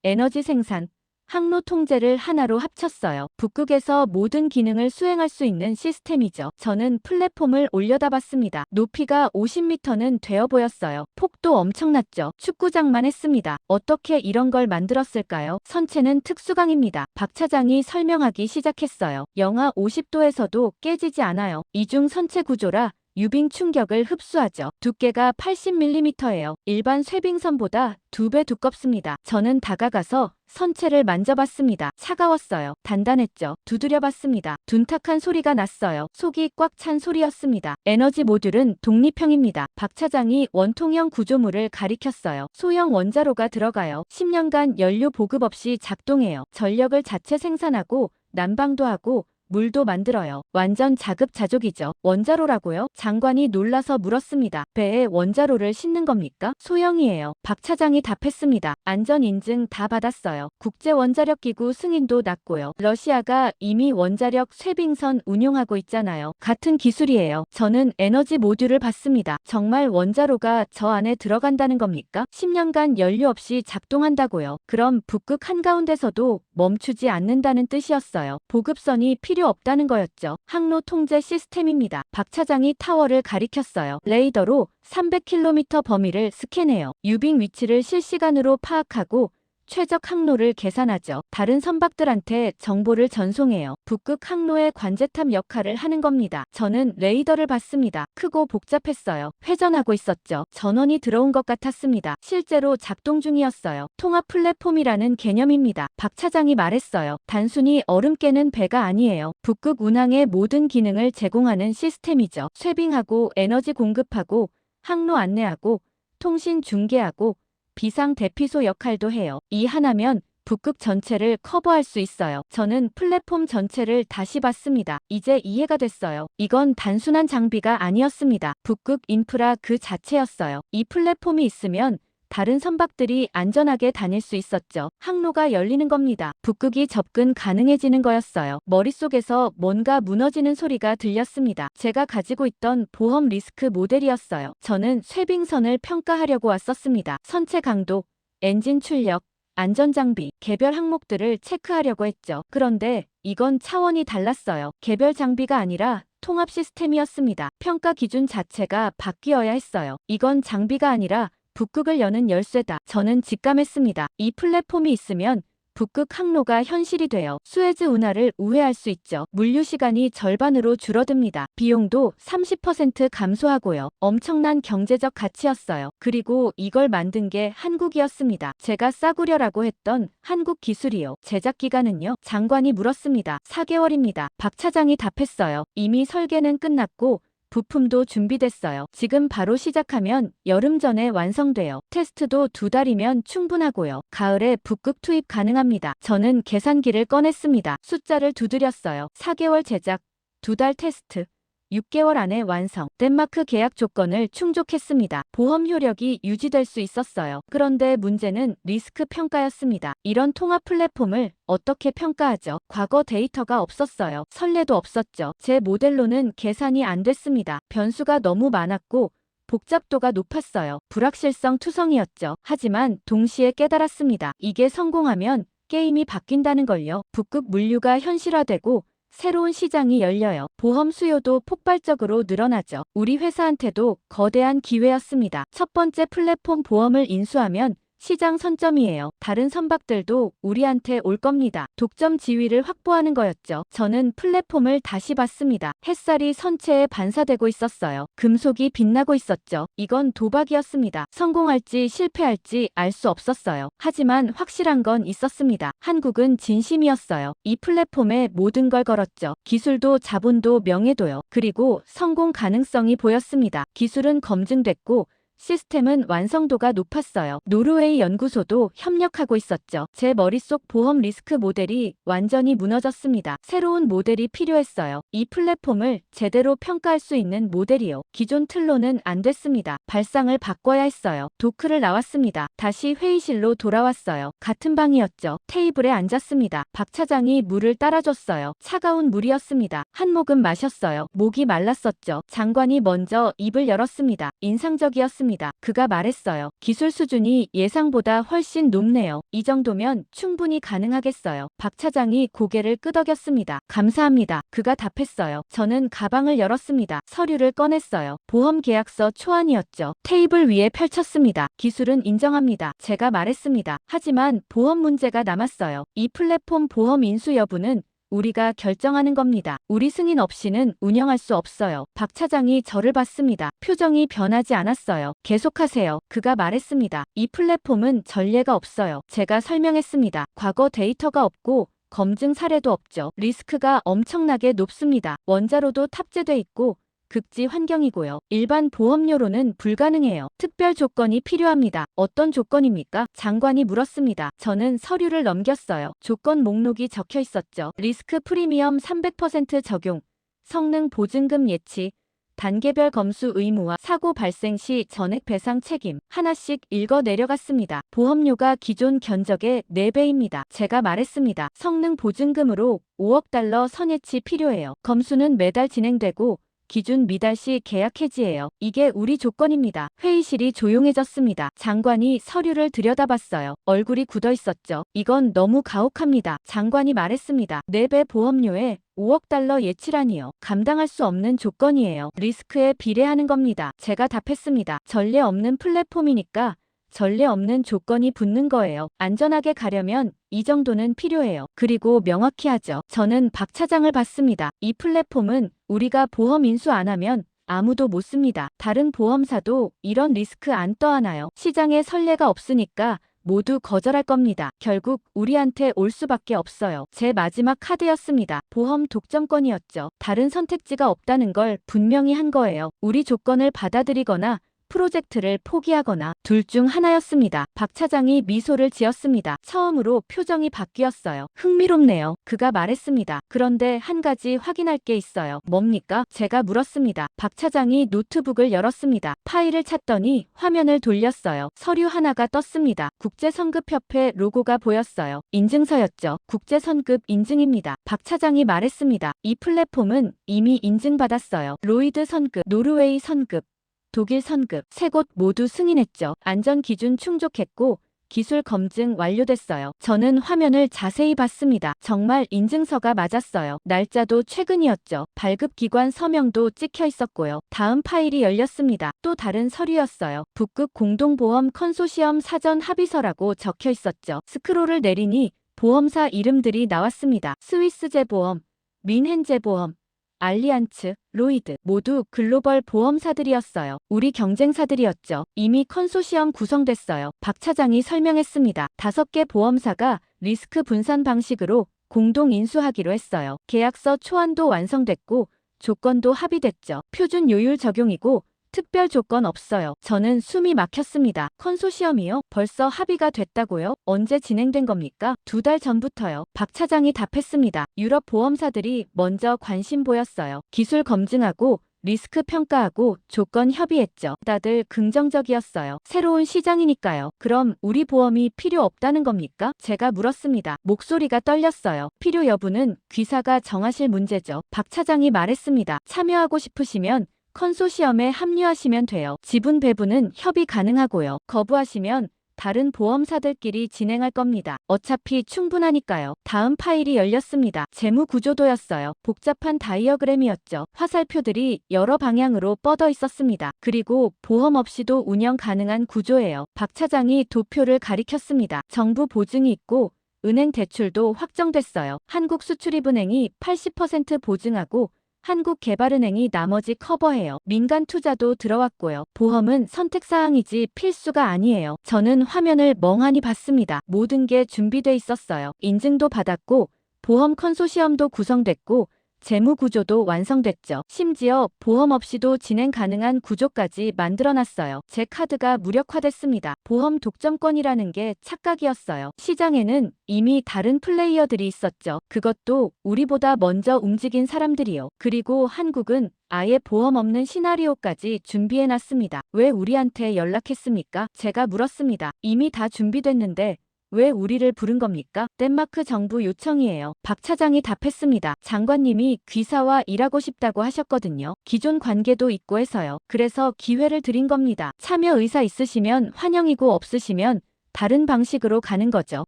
에너지 생산, 항로 통제를 하나로 합쳤어요. 북극에서 모든 기능을 수행할 수 있는 시스템이죠. 저는 플랫폼을 올려다봤습니다. 높이가 50m는 되어 보였어요. 폭도 엄청났죠. 축구장만 했습니다. 어떻게 이런 걸 만들었을까요? 선체는 특수강입니다. 박 차장이 설명하기 시작했어요. 영하 50도에서도 깨지지 않아요. 이중 선체 구조라 유빙 충격을 흡수하죠. 두께가 80mm예요. 일반 쇄빙선보다 2배 두껍습니다. 저는 다가가서 선체를 만져봤습니다. 차가웠어요. 단단했죠. 두드려봤습니다. 둔탁한 소리가 났어요. 속이 꽉 찬 소리였습니다. 에너지 모듈은 독립형입니다. 박 차장이 원통형 구조물을 가리켰어요. 소형 원자로가 들어가요. 10년간 연료 보급 없이 작동해요. 전력을 자체 생산하고 난방도 하고 물도 만들어요. 완전 자급자족이죠. 원자로라고요? 장관이 놀라서 물었습니다. 배에 원자로를 싣는 겁니까? 소형이에요. 박 차장이 답했습니다. 안전 인증 다 받았어요. 국제원자력기구 승인도 났고요. 러시아가 이미 원자력 쇄빙선 운용하고 있잖아요. 같은 기술이에요. 저는 에너지 모듈을 봤습니다. 정말 원자로가 저 안에 들어간다는 겁니까? 10년간 연료 없이 작동한다고요. 그럼 북극 한가운데서도 멈추지 않는다는 뜻이었어요. 보급선이 필요 없다는 거였죠. 항로 통제 시스템입니다. 박 차장이 타워를 가리켰어요. 레이더로 300km 범위를 스캔해요. 유빙 위치를 실시간으로 파악하고 최적 항로를 계산하죠. 다른 선박들한테 정보를 전송해요. 북극 항로의 관제탑 역할을 하는 겁니다. 저는 레이더를 봤습니다. 크고 복잡했어요. 회전하고 있었죠. 전원이 들어온 것 같았습니다. 실제로 작동 중이었어요. 통합 플랫폼이라는 개념입니다. 박 차장이 말했어요. 단순히 얼음 깨는 배가 아니에요. 북극 운항의 모든 기능을 제공하는 시스템이죠. 쇄빙하고 에너지 공급하고 항로 안내하고 통신 중계하고 비상 대피소 역할도 해요. 이 하나면 북극 전체를 커버할 수 있어요. 저는 플랫폼 전체를 다시 봤습니다. 이제 이해가 됐어요. 이건 단순한 장비가 아니었습니다. 북극 인프라 그 자체였어요. 이 플랫폼이 있으면 다른 선박들이 안전하게 다닐 수 있었죠. 항로가 열리는 겁니다. 북극이 접근 가능해지는 거였어요. 머릿속에서 뭔가 무너지는 소리가 들렸습니다. 제가 가지고 있던 보험 리스크 모델이었어요. 저는 쇄빙선을 평가하려고 왔었습니다. 선체 강도, 엔진 출력, 안전장비, 개별 항목들을 체크하려고 했죠. 그런데 이건 차원이 달랐어요. 개별 장비가 아니라 통합 시스템이었습니다. 평가 기준 자체가 바뀌어야 했어요. 이건 장비가 아니라 북극을 여는 열쇠다. 저는 직감했습니다. 이 플랫폼이 있으면 북극 항로가 현실이 돼요. 수에즈 운하를 우회할 수 있죠. 물류 시간이 절반으로 줄어듭니다. 비용도 30% 감소하고요. 엄청난 경제적 가치였어요. 그리고 이걸 만든 게 한국이었습니다. 제가 싸구려라고 했던 한국 기술이요. 제작 기간은요? 장관이 물었습니다. 4개월입니다. 박 차장이 답했어요. 이미 설계는 끝났고 부품도 준비됐어요. 지금 바로 시작하면 여름 전에 완성돼요. 테스트도 2달이면 충분하고요. 가을에 북극 투입 가능합니다. 저는 계산기를 꺼냈습니다. 숫자를 두드렸어요. 4개월 제작, 2달 테스트, 6개월 안에 완성. 덴마크 계약 조건을 충족했습니다. 보험 효력이 유지될 수 있었어요. 그런데 문제는 리스크 평가였습니다. 이런 통합 플랫폼을 어떻게 평가하죠? 과거 데이터가 없었어요. 선례도 없었죠. 제 모델로는 계산이 안 됐습니다. 변수가 너무 많았고 복잡도가 높았어요. 불확실성 투성이었죠. 하지만 동시에 깨달았습니다. 이게 성공하면 게임이 바뀐다는 걸요. 북극 물류가 현실화되고 새로운 시장이 열려요. 보험 수요도 폭발적으로 늘어나죠. 우리 회사한테도 거대한 기회였습니다. 첫 번째 플랫폼 보험을 인수하면 시장 선점이에요. 다른 선박들도 우리한테 올 겁니다. 독점 지위를 확보하는 거였죠. 저는 플랫폼을 다시 봤습니다. 햇살이 선체에 반사되고 있었어요. 금속이 빛나고 있었죠. 이건 도박이었습니다. 성공할지 실패할지 알 수 없었어요. 하지만 확실한 건 있었습니다. 한국은 진심이었어요. 이 플랫폼에 모든 걸 걸었죠. 기술도 자본도 명예도요. 그리고 성공 가능성이 보였습니다. 기술은 검증됐고 시스템은 완성도가 높았어요. 노르웨이 연구소도 협력하고 있었죠. 제 머릿속 보험 리스크 모델이 완전히 무너졌습니다. 새로운 모델이 필요했어요. 이 플랫폼을 제대로 평가할 수 있는 모델이요. 기존 틀로는 안 됐습니다. 발상을 바꿔야 했어요. 도크를 나왔습니다. 다시 회의실로 돌아왔어요. 같은 방이었죠. 테이블에 앉았습니다. 박 차장이 물을 따라줬어요. 차가운 물이었습니다. 한 모금 마셨어요. 목이 말랐었죠. 장관이 먼저 입을 열었습니다. 인상적이었습니다. 그가 말했어요. 기술 수준이 예상보다 훨씬 높네요. 이 정도면 충분히 가능하겠어요. 박 차장이 고개를 끄덕였습니다. 감사합니다. 그가 답했어요. 저는 가방을 열었습니다. 서류를 꺼냈어요. 보험 계약서 초안이었죠. 테이블 위에 펼쳤습니다. 기술은 인정합니다. 제가 말했습니다. 하지만 보험 문제가 남았어요. 이 플랫폼 보험 인수 여부는 우리가 결정하는 겁니다. 우리 승인 없이는 운영할 수 없어요. 박 차장이 저를 봤습니다. 표정이 변하지 않았어요. 계속하세요. 그가 말했습니다. 이 플랫폼은 전례가 없어요. 제가 설명했습니다. 과거 데이터가 없고 검증 사례도 없죠. 리스크가 엄청나게 높습니다. 원자로도 탑재돼 있고 극지 환경이고요. 일반 보험료로는 불가능해요. 특별 조건이 필요합니다. 어떤 조건입니까? 장관이 물었습니다. 저는 서류를 넘겼어요. 조건 목록이 적혀 있었죠. 리스크 프리미엄 300% 적용, 성능 보증금 예치, 단계별 검수 의무화, 사고 발생 시 전액 배상 책임. 하나씩 읽어 내려갔습니다. 보험료가 기존 견적의 4배입니다. 제가 말했습니다. 성능 보증금으로 5억 달러 선예치 필요해요. 검수는 매달 진행되고 기준 미달 시 계약 해지예요. 이게 우리 조건입니다. 회의실이 조용해졌습니다. 장관이 서류를 들여다봤어요. 얼굴이 굳어 있었죠. 이건 너무 가혹합니다. 장관이 말했습니다. 4배 보험료에 5억 달러 예치라니요. 감당할 수 없는 조건이에요. 리스크에 비례하는 겁니다. 제가 답했습니다. 전례 없는 플랫폼이니까 전례 없는 조건이 붙는 거예요. 안전하게 가려면 이 정도는 필요해요. 그리고 명확히 하죠. 저는 박 차장을 봤습니다. 이 플랫폼은 우리가 보험 인수 안 하면 아무도 못 씁니다. 다른 보험사도 이런 리스크 안 떠안아요. 시장에 선례가 없으니까 모두 거절할 겁니다. 결국 우리한테 올 수밖에 없어요. 제 마지막 카드였습니다. 보험 독점권이었죠. 다른 선택지가 없다는 걸 분명히 한 거예요. 우리 조건을 받아들이거나 프로젝트를 포기하거나 둘 중 하나였습니다. 박 차장이 미소를 지었습니다. 처음으로 표정이 바뀌었어요. 흥미롭네요. 그가 말했습니다. 그런데 한 가지 확인할 게 있어요. 뭡니까? 제가 물었습니다. 박 차장이 노트북을 열었습니다. 파일을 찾더니 화면을 돌렸어요. 서류 하나가 떴습니다. 국제선급협회 로고가 보였어요. 인증서였죠. 국제선급 인증입니다. 박 차장이 말했습니다. 이 플랫폼은 이미 인증받았어요. 로이드 선급, 노르웨이 선급, 독일 선급, 3곳 모두 승인했죠. 안전 기준 충족했고 기술 검증 완료됐어요. 저는 화면을 자세히 봤습니다. 정말 인증서가 맞았어요. 날짜도 최근이었죠. 발급기관 서명도 찍혀 있었고요. 다음 파일이 열렸습니다. 또 다른 서류였어요. 북극 공동보험 컨소시엄 사전 합의서라고 적혀 있었죠. 스크롤을 내리니 보험사 이름들이 나왔습니다. 스위스제보험, 민헨제보험, 알리안츠, 로이드 모두 글로벌 보험사들이었어요. 우리 경쟁사들이었죠. 이미 컨소시엄 구성됐어요. 박 차장이 설명했습니다. 5개 보험사가 리스크 분산 방식으로 공동 인수하기로 했어요. 계약서 초안도 완성됐고 조건도 합의됐죠. 표준 요율 적용이고 특별 조건 없어요. 저는 숨이 막혔습니다. 컨소시엄이요? 벌써 합의가 됐다고요? 언제 진행된 겁니까? 2달 전부터요. 박 차장이 답했습니다. 유럽 보험사들이 먼저 관심 보였어요. 기술 검증하고 리스크 평가하고 조건 협의했죠. 다들 긍정적이었어요. 새로운 시장이니까요. 그럼 우리 보험이 필요 없다는 겁니까? 제가 물었습니다. 목소리가 떨렸어요. 필요 여부는 귀사가 정하실 문제죠. 박 차장이 말했습니다. 참여하고 싶으시면 컨소시엄에 합류하시면 돼요. 지분 배분은 협의 가능하고요. 거부하시면 다른 보험사들끼리 진행할 겁니다. 어차피 충분하니까요. 다음 파일이 열렸습니다. 재무 구조도였어요. 복잡한 다이어그램이었죠. 화살표들이 여러 방향으로 뻗어 있었습니다. 그리고 보험 없이도 운영 가능한 구조예요. 박 차장이 도표를 가리켰습니다. 정부 보증이 있고 은행 대출도 확정됐어요. 한국수출입은행이 80% 보증하고 한국개발은행이 나머지 커버해요. 민간 투자도 들어왔고요. 보험은 선택사항이지 필수가 아니에요. 저는 화면을 멍하니 봤습니다. 모든 게 준비돼 있었어요. 인증도 받았고 보험 컨소시엄도 구성됐고 재무구조도 완성됐죠. 심지어 보험 없이도 진행 가능한 구조까지 만들어놨어요. 제 카드가 무력화됐습니다. 보험 독점권이라는 게 착각이었어요. 시장에는 이미 다른 플레이어들이 있었죠. 그것도 우리보다 먼저 움직인 사람들이요. 그리고 한국은 아예 보험 없는 시나리오까지 준비해놨습니다. 왜 우리한테 연락했습니까? 제가 물었습니다. 이미 다 준비됐는데 왜 우리를 부른 겁니까? 덴마크 정부 요청이에요. 박 차장이 답했습니다. 장관님이 귀사와 일하고 싶다고 하셨거든요. 기존 관계도 있고 해서요. 그래서 기회를 드린 겁니다. 참여 의사 있으시면 환영이고 없으시면 다른 방식으로 가는 거죠.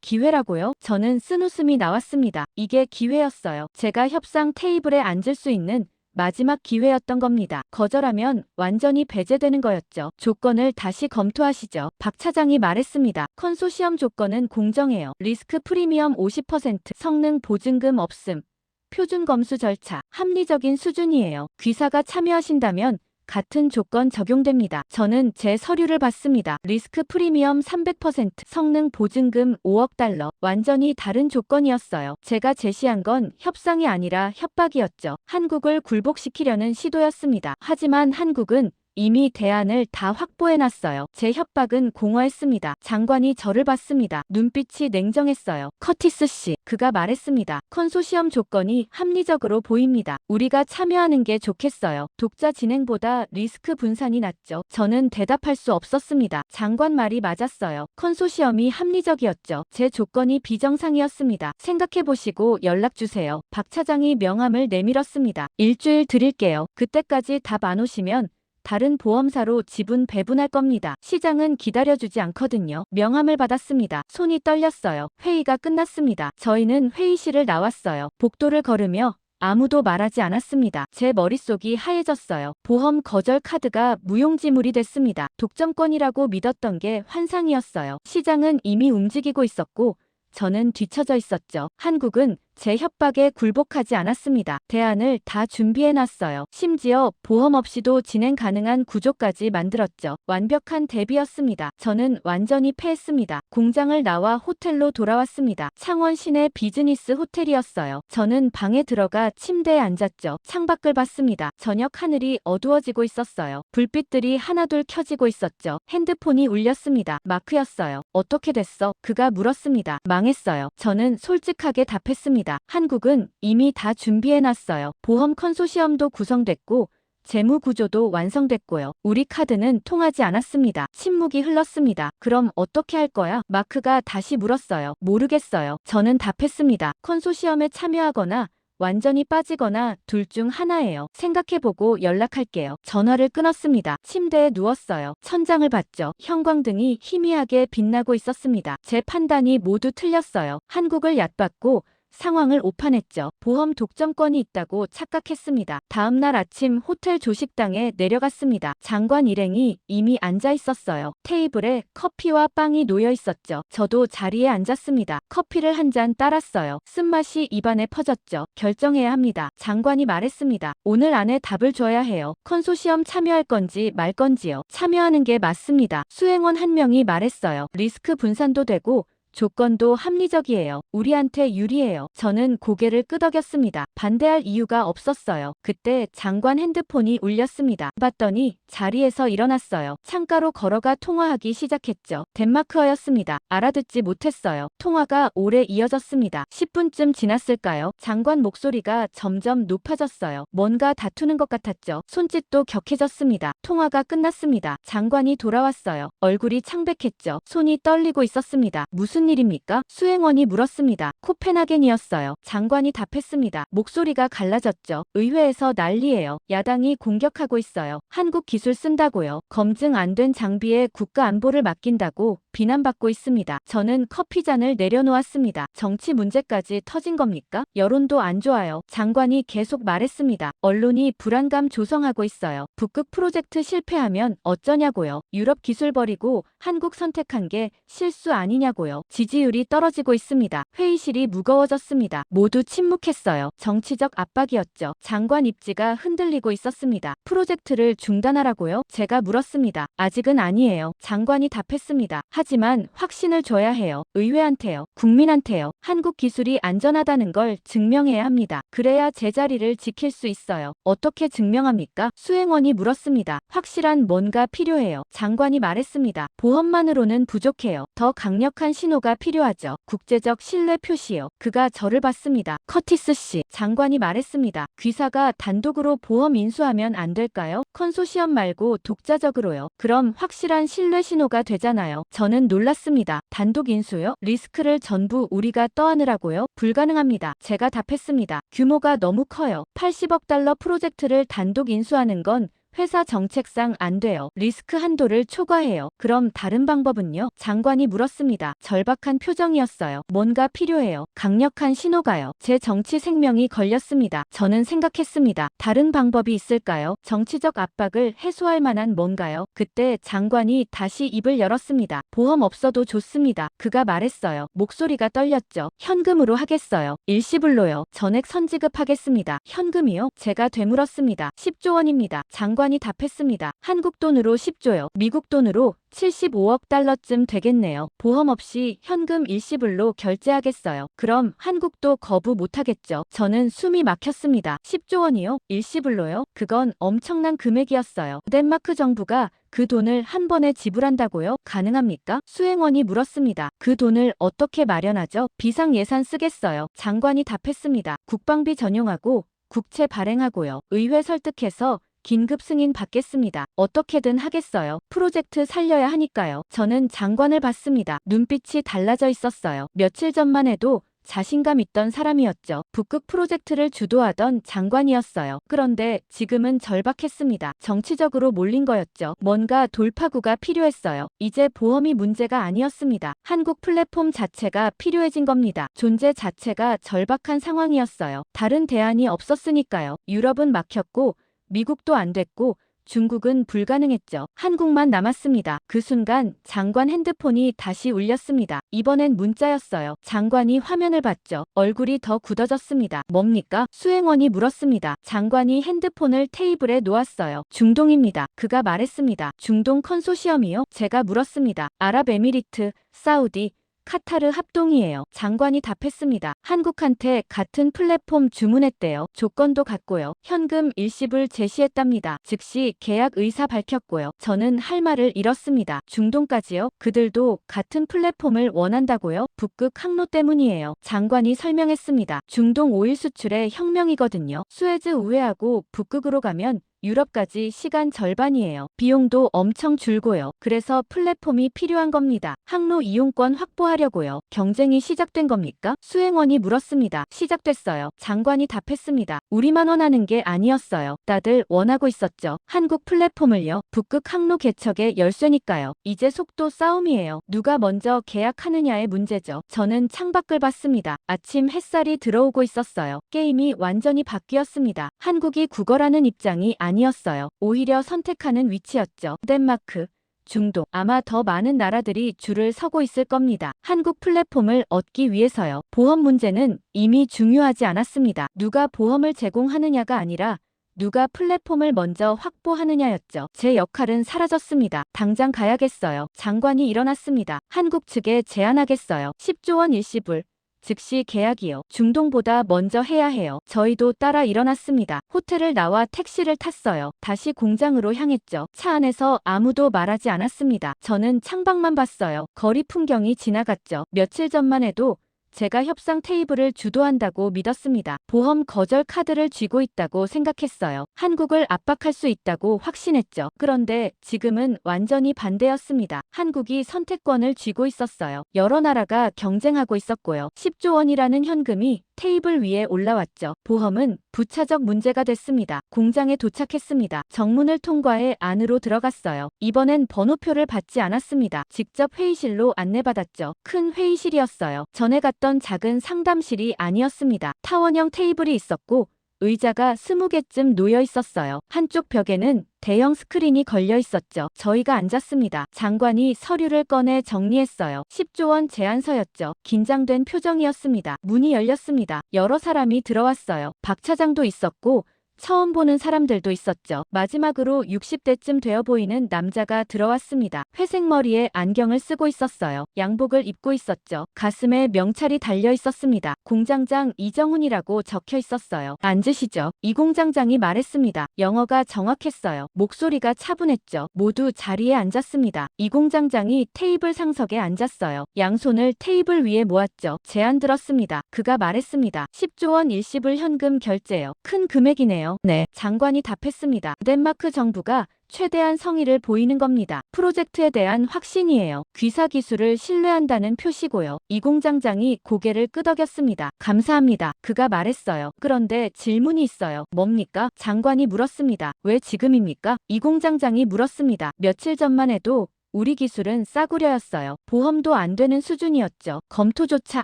기회라고요? 저는 쓴웃음이 나왔습니다. 이게 기회였어요. 제가 협상 테이블에 앉을 수 있는 마지막 기회였던 겁니다. 거절하면 완전히 배제되는 거였죠. 조건을 다시 검토하시죠. 박 차장이 말했습니다. 컨소시엄 조건은 공정해요. 리스크 프리미엄 50%, 성능 보증금 없음, 표준 검수 절차, 합리적인 수준이에요. 귀사가 참여하신다면 같은 조건 적용됩니다. 저는 제 서류를 봤습니다. 리스크 프리미엄 300%, 성능 보증금 5억 달러. 완전히 다른 조건이었어요. 제가 제시한 건 협상이 아니라 협박이었죠. 한국을 굴복시키려는 시도였습니다. 하지만 한국은 이미 대안을 다 확보해놨어요. 제 협박은 공허했습니다. 장관이 저를 봤습니다. 눈빛이 냉정했어요. 커티스 씨, 그가 말했습니다. 컨소시엄 조건이 합리적으로 보입니다. 우리가 참여하는 게 좋겠어요. 독자 진행보다 리스크 분산이 낫죠. 저는 대답할 수 없었습니다. 장관 말이 맞았어요. 컨소시엄이 합리적이었죠. 제 조건이 비정상이었습니다. 생각해보시고 연락주세요. 박 차장이 명함을 내밀었습니다. 일주일 드릴게요. 그때까지 답 안 오시면 다른 보험사로 지분 배분할 겁니다. 시장은 기다려주지 않거든요. 명함을 받았습니다. 손이 떨렸어요. 회의가 끝났습니다. 저희는 회의실을 나왔어요. 복도를 걸으며 아무도 말하지 않았습니다. 제 머릿속이 하얘졌어요. 보험 거절 카드가 무용지물이 됐습니다. 독점권이라고 믿었던 게 환상이었어요. 시장은 이미 움직이고 있었고 저는 뒤처져 있었죠. 한국은 제 협박에 굴복하지 않았습니다. 대안을 다 준비해놨어요. 심지어 보험 없이도 진행 가능한 구조까지 만들었죠. 완벽한 대비였습니다. 저는 완전히 패했습니다. 공장을 나와 호텔로 돌아왔습니다. 창원 시내 비즈니스 호텔이었어요. 저는 방에 들어가 침대에 앉았죠. 창밖을 봤습니다. 저녁 하늘이 어두워지고 있었어요. 불빛들이 하나둘 켜지고 있었죠. 핸드폰이 울렸습니다. 마크였어요. 어떻게 됐어? 그가 물었습니다. 망했어요. 저는 솔직하게 답했습니다. 한국은 이미 다 준비해놨어요. 보험 컨소시엄도 구성됐고 재무 구조도 완성됐고요. 우리 카드는 통하지 않았습니다. 침묵이 흘렀습니다. 그럼 어떻게 할 거야? 마크가 다시 물었어요. 모르겠어요. 저는 답했습니다. 컨소시엄에 참여하거나 완전히 빠지거나 둘 중 하나예요. 생각해보고 연락할게요. 전화를 끊었습니다. 침대에 누웠어요. 천장을 봤죠. 형광등이 희미하게 빛나고 있었습니다. 제 판단이 모두 틀렸어요. 한국을 얕봤고 상황을 오판했죠. 보험 독점권이 있다고 착각했습니다. 다음날 아침 호텔 조식당에 내려갔습니다. 장관 일행이 이미 앉아 있었어요. 테이블에 커피와 빵이 놓여 있었죠. 저도 자리에 앉았습니다. 커피를 한 잔 따랐어요. 쓴맛이 입안에 퍼졌죠. 결정해야 합니다. 장관이 말했습니다. 오늘 안에 답을 줘야 해요. 컨소시엄 참여할 건지 말 건지요. 참여하는 게 맞습니다. 수행원 한 명이 말했어요. 리스크 분산도 되고 조건도 합리적이에요. 우리한테 유리해요. 저는 고개를 끄덕였습니다. 반대할 이유가 없었어요. 그때 장관 핸드폰이 울렸습니다. 봤더니 자리에서 일어났어요. 창가로 걸어가 통화하기 시작했죠. 덴마크어였습니다. 알아듣지 못했어요. 통화가 오래 이어졌습니다. 10분쯤 지났을까요? 장관 목소리가 점점 높아졌어요. 뭔가 다투는 것 같았죠. 손짓도 격해졌습니다. 통화가 끝났습니다. 장관이 돌아왔어요. 얼굴이 창백했죠. 손이 떨리고 있었습니다. 무슨 일입니까? 수행원이 물었습니다. 코펜하겐이었어요. 장관이 답했습니다. 목소리가 갈라졌죠. 의회에서 난리예요. 야당이 공격하고 있어요. 한국 기술 쓴다고요. 검증 안 된 장비에 국가 안보를 맡긴다고 비난받고 있습니다. 저는 커피잔을 내려놓았습니다. 정치 문제까지 터진 겁니까? 여론도 안 좋아요. 장관이 계속 말했습니다. 언론이 불안감 조성하고 있어요. 북극 프로젝트 실패하면 어쩌냐고요. 유럽 기술 버리고 한국 선택한 게 실수 아니냐고요. 지지율이 떨어지고 있습니다. 회의실이 무거워졌습니다. 모두 침묵했어요. 정치적 압박이었죠. 장관 입지가 흔들리고 있었습니다. 프로젝트를 중단하라고요? 제가 물었습니다. 아직은 아니에요. 장관이 답했습니다. 하지만 확신을 줘야 해요. 의회한테요. 국민한테요. 한국 기술이 안전하다는 걸 증명해야 합니다. 그래야 제자리를 지킬 수 있어요. 어떻게 증명합니까? 수행원이 물었습니다. 확실한 뭔가 필요해요. 장관이 말했습니다. 보험만으로는 부족해요. 더 강력한 신호가 필요하죠. 국제적 신뢰 표시요. 그가 저를 봤습니다. 커티스 씨. 장관이 말했습니다. 귀사가 단독으로 보험 인수하면 안 될까요? 컨소시엄 말고 독자적으로요. 그럼 확실한 신뢰 신호가 되잖아요. 저는 놀랐습니다. 단독 인수요? 리스크를 전부 우리가 떠안으라고요? 불가능합니다. 제가 답했습니다. 규모가 너무 커요. 80억 달러 프로젝트를 단독 인수하는 건 회사 정책상 안 돼요. 리스크 한도를 초과해요. 그럼 다른 방법은요? 장관이 물었습니다. 절박한 표정이었어요. 뭔가 필요해요. 강력한 신호가요. 제 정치 생명이 걸렸습니다. 저는 생각했습니다. 다른 방법이 있을까요? 정치적 압박을 해소할 만한 뭔가요? 그때 장관이 다시 입을 열었습니다. 보험 없어도 좋습니다. 그가 말했어요. 목소리가 떨렸죠. 현금으로 하겠어요. 일시불로요. 전액 선지급하겠습니다. 현금이요? 제가 되물었습니다. 10조 원입니다. 장관이 답했습니다. 한국 돈으로 10조요. 미국 돈으로 75억 달러쯤 되겠네요. 보험 없이 현금 일시불로 결제하겠어요. 그럼 한국도 거부 못하겠죠. 저는 숨이 막혔습니다. 10조 원이요? 일시불로요? 그건 엄청난 금액이었어요. 덴마크 정부가 그 돈을 한 번에 지불한다고요? 가능합니까? 수행원이 물었습니다. 그 돈을 어떻게 마련하죠? 비상 예산 쓰겠어요. 장관이 답했습니다. 국방비 전용하고 국채 발행하고요. 의회 설득해서 긴급 승인 받겠습니다. 어떻게든 하겠어요. 프로젝트 살려야 하니까요. 저는 장관을 봤습니다. 눈빛이 달라져 있었어요. 며칠 전만 해도 자신감 있던 사람이었죠. 북극 프로젝트를 주도하던 장관이었어요. 그런데 지금은 절박했습니다. 정치적으로 몰린 거였죠. 뭔가 돌파구가 필요했어요. 이제 보험이 문제가 아니었습니다. 한국 플랫폼 자체가 필요해진 겁니다. 존재 자체가 절박한 상황이었어요. 다른 대안이 없었으니까요. 유럽은 막혔고 미국도 안 됐고 중국은 불가능했죠. 한국만 남았습니다. 그 순간 장관 핸드폰이 다시 울렸습니다. 이번엔 문자였어요. 장관이 화면을 봤죠. 얼굴이 더 굳어졌습니다. 뭡니까? 수행원이 물었습니다. 장관이 핸드폰을 테이블에 놓았어요. 중동입니다. 그가 말했습니다. 중동 컨소시엄이요? 제가 물었습니다. 아랍에미리트, 사우디, 카타르 합동이에요. 장관이 답했습니다. 한국한테 같은 플랫폼 주문했대요. 조건도 같고요. 현금 일시불 제시했답니다. 즉시 계약 의사 밝혔고요. 저는 할 말을 잃었습니다. 중동까지요? 그들도 같은 플랫폼을 원한다고요? 북극 항로 때문이에요. 장관이 설명했습니다. 중동 오일 수출의 혁명이거든요. 수에즈 우회하고 북극으로 가면 유럽까지 시간 절반이에요. 비용도 엄청 줄고요. 그래서 플랫폼이 필요한 겁니다. 항로 이용권 확보하려고요. 경쟁이 시작된 겁니까? 수행원이 물었습니다. 시작됐어요. 장관이 답했습니다. 우리만 원하는 게 아니었어요. 다들 원하고 있었죠. 한국 플랫폼을요. 북극 항로 개척의 열쇠니까요. 이제 속도 싸움이에요. 누가 먼저 계약하느냐의 문제죠. 저는 창밖을 봤습니다. 아침 햇살이 들어오고 있었어요. 게임이 완전히 바뀌었습니다. 한국이 국어라는 입장이 아니었어요. 오히려 선택하는 위치였죠. 덴마크, 중동, 아마 더 많은 나라들이 줄을 서고 있을 겁니다. 한국 플랫폼을 얻기 위해서요. 보험 문제는 이미 중요하지 않았습니다. 누가 보험을 제공하느냐가 아니라 누가 플랫폼을 먼저 확보하느냐였죠. 제 역할은 사라졌습니다. 당장 가야겠어요. 장관이 일어났습니다. 한국 측에 제안하겠어요. 10조 원 일시불. 즉시 계약이요. 중동보다 먼저 해야 해요. 저희도 따라 일어났습니다. 호텔을 나와 택시를 탔어요. 다시 공장으로 향했죠. 차 안에서 아무도 말하지 않았습니다. 저는 창밖만 봤어요. 거리 풍경이 지나갔죠. 며칠 전만 해도 제가 협상 테이블을 주도한다고 믿었습니다. 보험 거절 카드를 쥐고 있다고 생각했어요. 한국을 압박할 수 있다고 확신했죠. 그런데 지금은 완전히 반대였습니다. 한국이 선택권을 쥐고 있었어요. 여러 나라가 경쟁하고 있었고요. 10조 원이라는 현금이 테이블 위에 올라왔죠. 보험은 부차적 문제가 됐습니다. 공장에 도착했습니다. 정문을 통과해 안으로 들어갔어요. 이번엔 번호표를 받지 않았습니다. 직접 회의실로 안내받았죠. 큰 회의실이었어요. 전에 갔던 작은 상담실이 아니었습니다. 타원형 테이블이 있었고 의자가 20개쯤 놓여 있었어요. 한쪽 벽에는 대형 스크린이 걸려 있었죠. 저희가 앉았습니다. 장관이 서류를 꺼내 정리했어요. 10조 원 제안서였죠. 긴장된 표정이었습니다. 문이 열렸습니다. 여러 사람이 들어왔어요. 박 차장도 있었고 처음 보는 사람들도 있었죠. 마지막으로 60대쯤 되어 보이는 남자가 들어왔습니다. 회색 머리에 안경을 쓰고 있었어요. 양복을 입고 있었죠. 가슴에 명찰이 달려 있었습니다. 공장장 이정훈이라고 적혀 있었어요. 앉으시죠. 이 공장장이 말했습니다. 영어가 정확했어요. 목소리가 차분했죠. 모두 자리에 앉았습니다. 이 공장장이 테이블 상석에 앉았어요. 양손을 테이블 위에 모았죠. 제안 들었습니다. 그가 말했습니다. 10조 원 일시불 현금 결제요. 큰 금액이네요. 네, 장관이 답했습니다. 덴마크 정부가 최대한 성의를 보이는 겁니다. 프로젝트에 대한 확신이에요. 귀사 기술을 신뢰한다는 표시고요. 이 공장장이 고개를 끄덕였습니다. 감사합니다. 그가 말했어요. 그런데 질문이 있어요. 뭡니까? 장관이 물었습니다. 왜 지금입니까? 이 공장장이 물었습니다. 며칠 전만 해도 우리 기술은 싸구려였어요. 보험도 안 되는 수준이었죠. 검토조차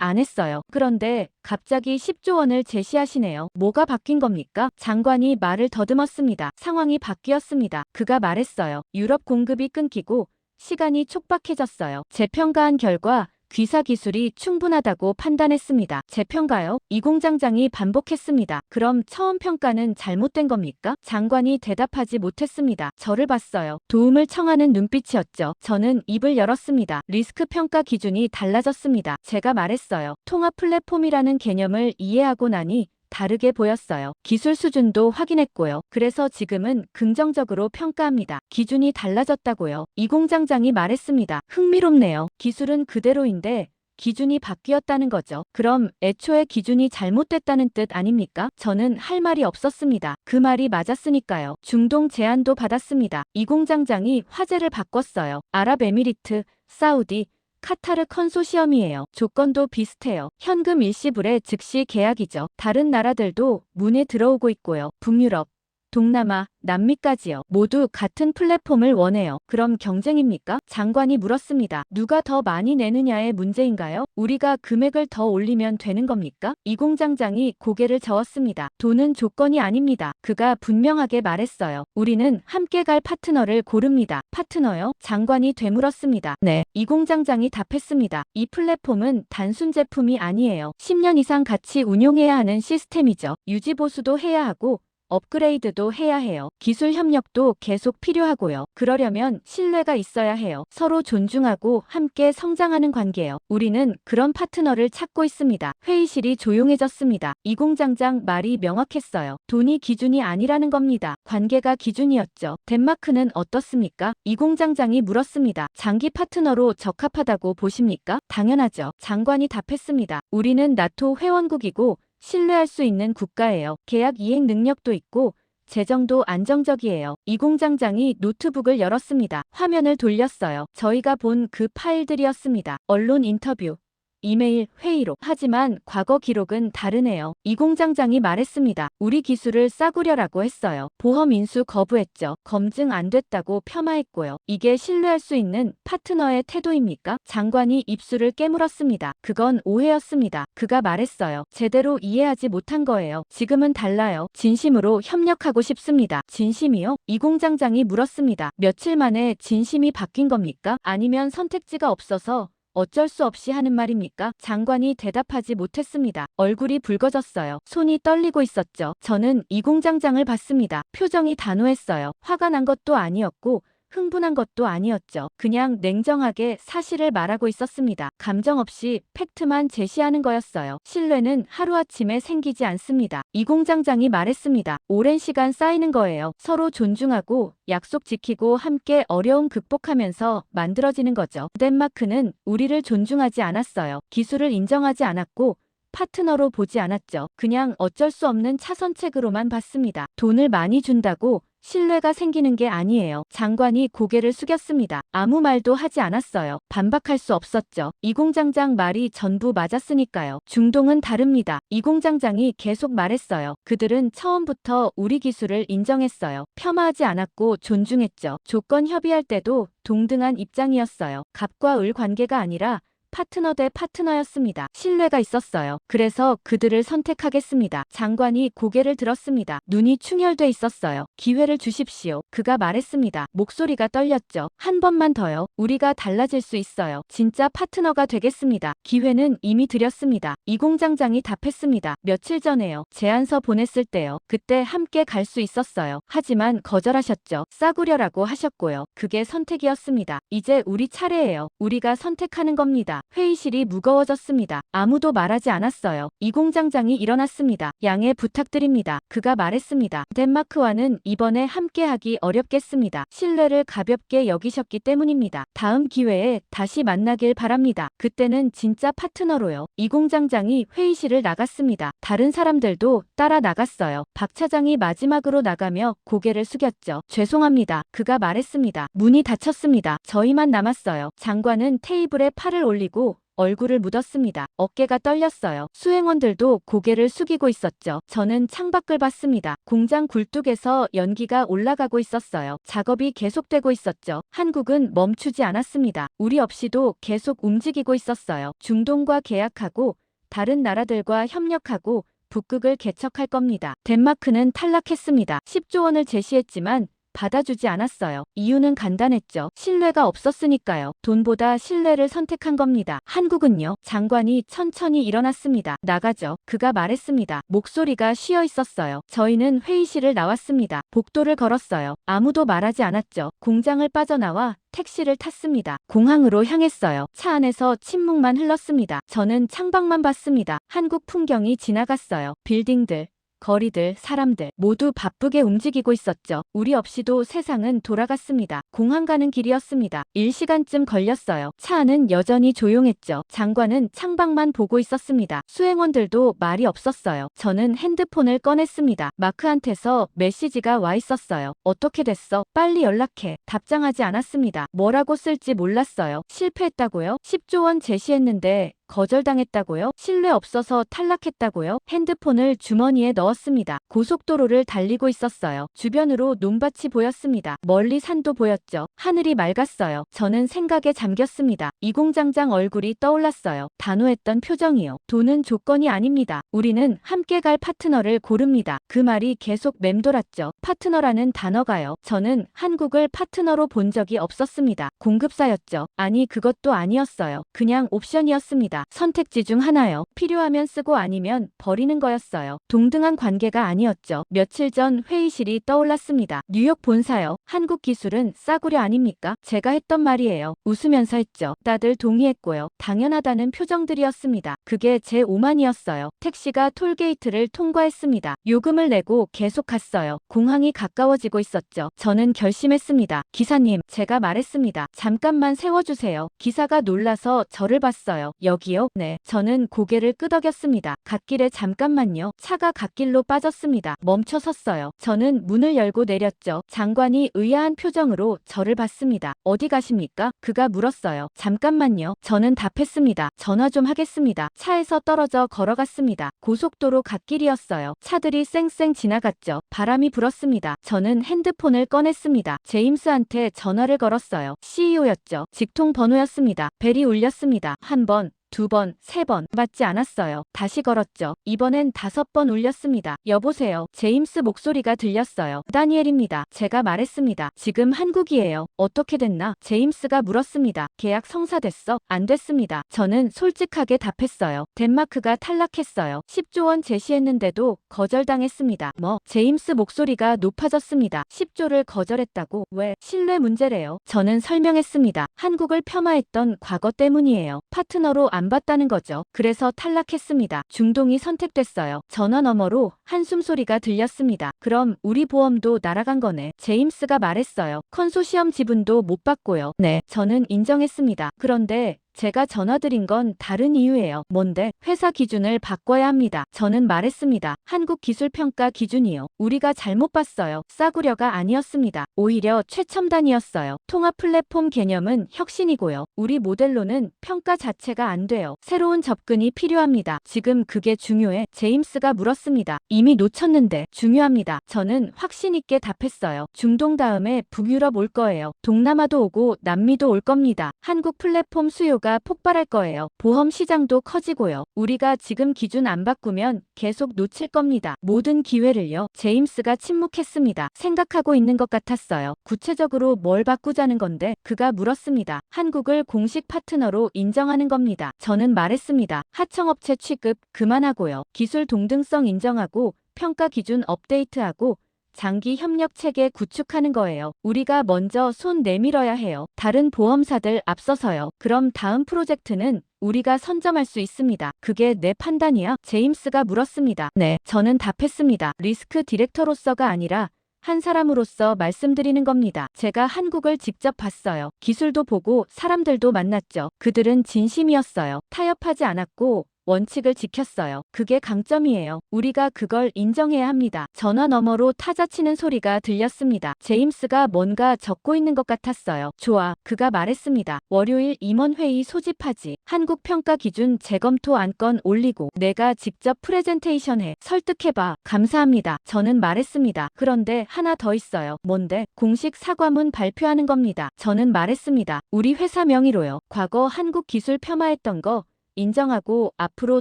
안 했어요. 그런데 갑자기 10조 원을 제시하시네요. 뭐가 바뀐 겁니까? 장관이 말을 더듬었습니다. 상황이 바뀌었습니다. 그가 말했어요. 유럽 공급이 끊기고 시간이 촉박해졌어요. 재평가한 결과 귀사 기술이 충분하다고 판단했습니다. 재평가요? 이 공장장이 반복했습니다. 그럼 처음 평가는 잘못된 겁니까? 장관이 대답하지 못했습니다. 저를 봤어요. 도움을 청하는 눈빛이었죠. 저는 입을 열었습니다. 리스크 평가 기준이 달라졌습니다. 제가 말했어요. 통합 플랫폼이라는 개념을 이해하고 나니 다르게 보였어요. 기술 수준도 확인했고요. 그래서 지금은 긍정적으로 평가합니다. 기준이 달라졌다고요. 이 공장장이 말했습니다. 흥미롭네요. 기술은 그대로인데 기준이 바뀌었다는 거죠. 그럼 애초에 기준이 잘못됐다는 뜻 아닙니까? 저는 할 말이 없었습니다. 그 말이 맞았으니까요. 중동 제안도 받았습니다. 이 공장장이 화제를 바꿨어요. 아랍에미리트, 사우디, 카타르 컨소시엄이에요. 조건도 비슷해요. 현금 일시불에 즉시 계약이죠. 다른 나라들도 문에 들어오고 있고요. 북유럽, 동남아, 남미까지요. 모두 같은 플랫폼을 원해요. 그럼 경쟁입니까? 장관이 물었습니다. 누가 더 많이 내느냐의 문제인가요? 우리가 금액을 더 올리면 되는 겁니까? 이 공장장이 고개를 저었습니다. 돈은 조건이 아닙니다. 그가 분명하게 말했어요. 우리는 함께 갈 파트너를 고릅니다. 파트너요? 장관이 되물었습니다. 네. 이 공장장이 답했습니다. 이 플랫폼은 단순 제품이 아니에요. 10년 이상 같이 운용해야 하는 시스템이죠. 유지보수도 해야 하고 업그레이드도 해야 해요. 기술 협력도 계속 필요하고요. 그러려면 신뢰가 있어야 해요. 서로 존중하고 함께 성장하는 관계요. 우리는 그런 파트너를 찾고 있습니다. 회의실이 조용해졌습니다. 이 공장장 말이 명확했어요. 돈이 기준이 아니라는 겁니다. 관계가 기준이었죠. 덴마크는 어떻습니까? 이 공장장이 물었습니다. 장기 파트너로 적합하다고 보십니까? 당연하죠. 장관이 답했습니다. 우리는 나토 회원국이고 신뢰할 수 있는 국가예요. 계약 이행 능력도 있고 재정도 안정적이에요. 이 공장장이 노트북을 열었습니다. 화면을 돌렸어요. 저희가 본 그 파일들이었습니다. 언론 인터뷰, 이메일, 회의록. 하지만 과거 기록은 다르네요. 이 공장장이 말했습니다. 우리 기술을 싸구려라고 했어요. 보험 인수 거부했죠. 검증 안 됐다고 폄하했고요. 이게 신뢰할 수 있는 파트너의 태도입니까? 장관이 입술을 깨물었습니다. 그건 오해였습니다. 그가 말했어요. 제대로 이해하지 못한 거예요. 지금은 달라요. 진심으로 협력하고 싶습니다. 진심이요? 이 공장장이 물었습니다. 며칠 만에 진심이 바뀐 겁니까? 아니면 선택지가 없어서 어쩔 수 없이 하는 말입니까? 장관이 대답하지 못했습니다. 얼굴이 붉어졌어요. 손이 떨리고 있었죠. 저는 이 공장장을 봤습니다. 표정이 단호했어요. 화가 난 것도 아니었고 흥분한 것도 아니었죠. 그냥 냉정하게 사실을 말하고 있었습니다. 감정 없이 팩트만 제시하는 거였어요. 신뢰는 하루아침에 생기지 않습니다. 이 공장장이 말했습니다. 오랜 시간 쌓이는 거예요. 서로 존중하고 약속 지키고 함께 어려움 극복하면서 만들어지는 거죠. 덴마크는 우리를 존중하지 않았어요. 기술을 인정하지 않았고 파트너로 보지 않았죠. 그냥 어쩔 수 없는 차선책으로만 봤습니다. 돈을 많이 준다고 신뢰가 생기는 게 아니에요. 장관이 고개를 숙였습니다. 아무 말도 하지 않았어요. 반박할 수 없었죠. 이 공장장 말이 전부 맞았으니까요. 중동은 다릅니다. 이 공장장이 계속 말했어요. 그들은 처음부터 우리 기술을 인정했어요. 폄하하지 않았고 존중했죠. 조건 협의할 때도 동등한 입장이었어요. 갑과 을 관계가 아니라 파트너 대 파트너였습니다. 신뢰가 있었어요. 그래서 그들을 선택하겠습니다. 장관이 고개를 들었습니다. 눈이 충혈돼 있었어요. 기회를 주십시오. 그가 말했습니다. 목소리가 떨렸죠. 한 번만 더요. 우리가 달라질 수 있어요. 진짜 파트너가 되겠습니다. 기회는 이미 드렸습니다. 이 공장장이 답했습니다. 며칠 전에요. 제안서 보냈을 때요. 그때 함께 갈 수 있었어요. 하지만 거절하셨죠. 싸구려라고 하셨고요. 그게 선택이었습니다. 이제 우리 차례예요. 우리가 선택하는 겁니다. 회의실이 무거워졌습니다. 아무도 말하지 않았어요. 이 공장장이 일어났습니다. 양해 부탁드립니다. 그가 말했습니다. 덴마크와는 이번에 함께하기 어렵겠습니다. 신뢰를 가볍게 여기셨기 때문입니다. 다음 기회에 다시 만나길 바랍니다. 그때는 진짜 파트너로요. 이 공장장이 회의실을 나갔습니다. 다른 사람들도 따라 나갔어요. 박 차장이 마지막으로 나가며 고개를 숙였죠. 죄송합니다. 그가 말했습니다. 문이 닫혔습니다. 저희만 남았어요. 장관은 테이블에 팔을 올리고 얼굴을 묻었습니다. 어깨가 떨렸어요. 수행원들도 고개를 숙이고 있었죠. 저는 창밖을 봤습니다. 공장 굴뚝에서 연기가 올라가고 있었어요. 작업이 계속되고 있었죠. 한국은 멈추지 않았습니다. 우리 없이도 계속 움직이고 있었어요. 중동과 계약하고 다른 나라들과 협력하고 북극을 개척할 겁니다. 덴마크는 탈락했습니다. 10조 원을 제시했지만 받아주지 않았어요. 이유는 간단했죠. 신뢰가 없었으니까요. 돈보다 신뢰를 선택한 겁니다. 한국은요? 장관이 천천히 일어났습니다. 나가죠. 그가 말했습니다. 목소리가 쉬어 있었어요. 저희는 회의실을 나왔습니다. 복도를 걸었어요. 아무도 말하지 않았죠. 공장을 빠져나와 택시를 탔습니다. 공항으로 향했어요. 차 안에서 침묵만 흘렀습니다. 저는 창밖만 봤습니다. 한국 풍경이 지나갔어요. 빌딩들, 거리들, 사람들 모두 바쁘게 움직이고 있었죠. 우리 없이도 세상은 돌아갔습니다. 공항 가는 길이었습니다. 1시간쯤 걸렸어요. 차 안은 여전히 조용했죠. 장관은 창밖만 보고 있었습니다. 수행원들도 말이 없었어요. 저는 핸드폰을 꺼냈습니다. 마크한테서 메시지가 와 있었어요. 어떻게 됐어? 빨리 연락해. 답장하지 않았습니다. 뭐라고 쓸지 몰랐어요. 실패했다고요? 10조 원 제시했는데 거절당했다고요? 신뢰 없어서 탈락했다고요? 핸드폰을 주머니에 넣었습니다. 고속도로를 달리고 있었어요. 주변으로 논밭이 보였습니다. 멀리 산도 보였죠. 하늘이 맑았어요. 저는 생각에 잠겼습니다. 이 공장장 얼굴이 떠올랐어요. 단호했던 표정이요. 돈은 조건이 아닙니다. 우리는 함께 갈 파트너를 고릅니다. 그 말이 계속 맴돌았죠. 파트너라는 단어가요. 저는 한국을 파트너로 본 적이 없었습니다. 공급사였죠. 아니, 그것도 아니었어요. 그냥 옵션이었습니다. 선택지 중 하나요. 필요하면 쓰고 아니면 버리는 거였어요. 동등한 관계가 아니었죠. 며칠 전 회의실이 떠올랐습니다. 뉴욕 본사요. 한국 기술은 싸구려 아닙니까? 제가 했던 말이에요. 웃으면서 했죠. 다들 동의했고요. 당연하다는 표정들이었습니다. 그게 제 오만이었어요. 택시가 톨게이트를 통과했습니다. 요금을 내고 계속 갔어요. 공항이 가까워지고 있었죠. 저는 결심했습니다. 기사님, 제가 말했습니다. 잠깐만 세워주세요. 기사가 놀라서 저를 봤어요. 여기 여기요? 네. 저는 고개를 끄덕였습니다. 갓길에 잠깐만요. 차가 갓길로 빠졌습니다. 멈춰 섰어요. 저는 문을 열고 내렸죠. 장관이 의아한 표정으로 저를 봤습니다. 어디 가십니까? 그가 물었어요. 잠깐만요. 저는 답했습니다. 전화 좀 하겠습니다. 차에서 떨어져 걸어갔습니다. 고속도로 갓길이었어요. 차들이 쌩쌩 지나갔죠. 바람이 불었습니다. 저는 핸드폰을 꺼냈습니다. 제임스한테 전화를 걸었어요. CEO였죠. 직통 번호였습니다. 벨이 울렸습니다. 한 번, 두 번, 세 번 받지 않았어요. 다시 걸었죠. 이번엔 5번 울렸습니다. 여보세요. 제임스 목소리가 들렸어요. 다니엘입니다. 제가 말했습니다. 지금 한국이에요. 어떻게 됐나? 제임스가 물었습니다. 계약 성사됐어? 안 됐습니다. 저는 솔직하게 답했어요. 덴마크가 탈락했어요. 10조 원 제시했는데도 거절당했습니다. 제임스 목소리가 높아졌습니다. 10조를 거절했다고? 왜? 신뢰 문제래요. 저는 설명했습니다. 한국을 폄하했던 과거 때문이에요. 파트너로 안 봤다는 거죠. 그래서 탈락했습니다. 중동이 선택됐어요. 전화 너머로 한숨 소리가 들렸습니다. 그럼 우리 보험도 날아간 거네. 제임스가 말했어요. 컨소시엄 지분도 못 받고요. 네, 저는 인정했습니다. 그런데 제가 전화드린 건 다른 이유예요. 뭔데? 회사 기준을 바꿔야 합니다. 저는 말했습니다. 한국 기술평가 기준이요. 우리가 잘못 봤어요. 싸구려가 아니었습니다. 오히려 최첨단이었어요. 통합 플랫폼 개념은 혁신이고요. 우리 모델로는 평가 자체가 안 돼요. 새로운 접근이 필요합니다. 지금 그게 중요해? 제임스가 물었습니다. 이미 놓쳤는데. 중요합니다. 저는 확신 있게 답했어요. 중동 다음에 북유럽 올 거예요. 동남아도 오고 남미도 올 겁니다. 한국 플랫폼 수요가 폭발할 거예요. 보험 시장도 커지고요. 우리가 지금 기준 안 바꾸면 계속 놓칠 겁니다. 모든 기회를요. 제임스가 침묵했습니다. 생각하고 있는 것 같았어요. 구체적으로 뭘 바꾸자는 건데? 그가 물었습니다. 한국을 공식 파트너로 인정하는 겁니다. 저는 말했습니다. 하청업체 취급 그만하고요. 기술 동등성 인정하고 평가 기준 업데이트하고 장기 협력 체계 구축하는 거예요. 우리가 먼저 손 내밀어야 해요. 다른 보험사들 앞서서요. 그럼 다음 프로젝트는 우리가 선점할 수 있습니다. 그게 내 판단이야? 제임스가 물었습니다. 네, 저는 답했습니다. 리스크 디렉터로서가 아니라 한 사람으로서 말씀드리는 겁니다. 제가 한국을 직접 봤어요. 기술도 보고 사람들도 만났죠. 그들은 진심이었어요. 타협하지 않았고 원칙을 지켰어요. 그게 강점이에요. 우리가 그걸 인정해야 합니다. 전화 너머로 타자 치는 소리가 들렸습니다. 제임스가 뭔가 적고 있는 것 같았어요. 좋아. 그가 말했습니다. 월요일 임원회의 소집하지. 한국 평가 기준 재검토 안건 올리고 내가 직접 프레젠테이션 해. 설득해봐. 감사합니다. 저는 말했습니다. 그런데 하나 더 있어요. 뭔데? 공식 사과문 발표하는 겁니다. 저는 말했습니다. 우리 회사 명의로요. 과거 한국 기술 폄하했던 거 인정하고 앞으로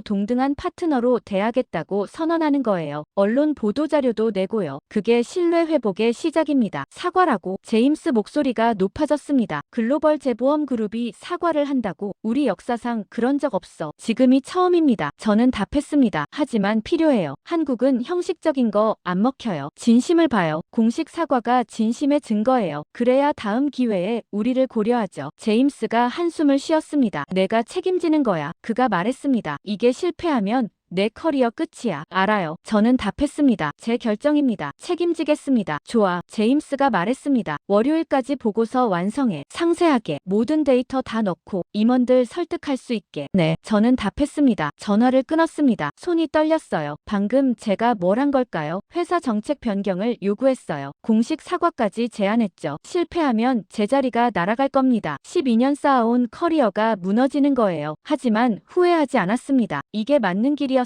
동등한 파트너로 대하겠다고 선언하는 거예요. 언론 보도자료도 내고요. 그게 신뢰 회복의 시작입니다. 사과라고? 제임스 목소리가 높아졌습니다. 글로벌 재보험 그룹이 사과를 한다고? 우리 역사상 그런 적 없어. 지금이 처음입니다. 저는 답했습니다. 하지만 필요해요. 한국은 형식적인 거 안 먹혀요. 진심을 봐요. 공식 사과가 진심의 증거예요. 그래야 다음 기회에 우리를 고려하죠. 제임스가 한숨을 쉬었습니다. 내가 책임지는 거야. 그가 말했습니다. 이게 실패하면 내 커리어 끝이야. 알아요. 저는 답했습니다. 제 결정입니다. 책임지겠습니다. 좋아. 제임스가 말했습니다. 월요일까지 보고서 완성해. 상세하게. 모든 데이터 다 넣고 임원들 설득할 수 있게. 네. 저는 답했습니다. 전화를 끊었습니다. 손이 떨렸어요. 방금 제가 뭘 한 걸까요? 회사 정책 변경을 요구했어요. 공식 사과까지 제안했죠. 실패하면 제 자리가 날아갈 겁니다. 12년 쌓아온 커리어가 무너지는 거예요. 하지만 후회하지 않았습니다. 이게 맞는 길이었어요.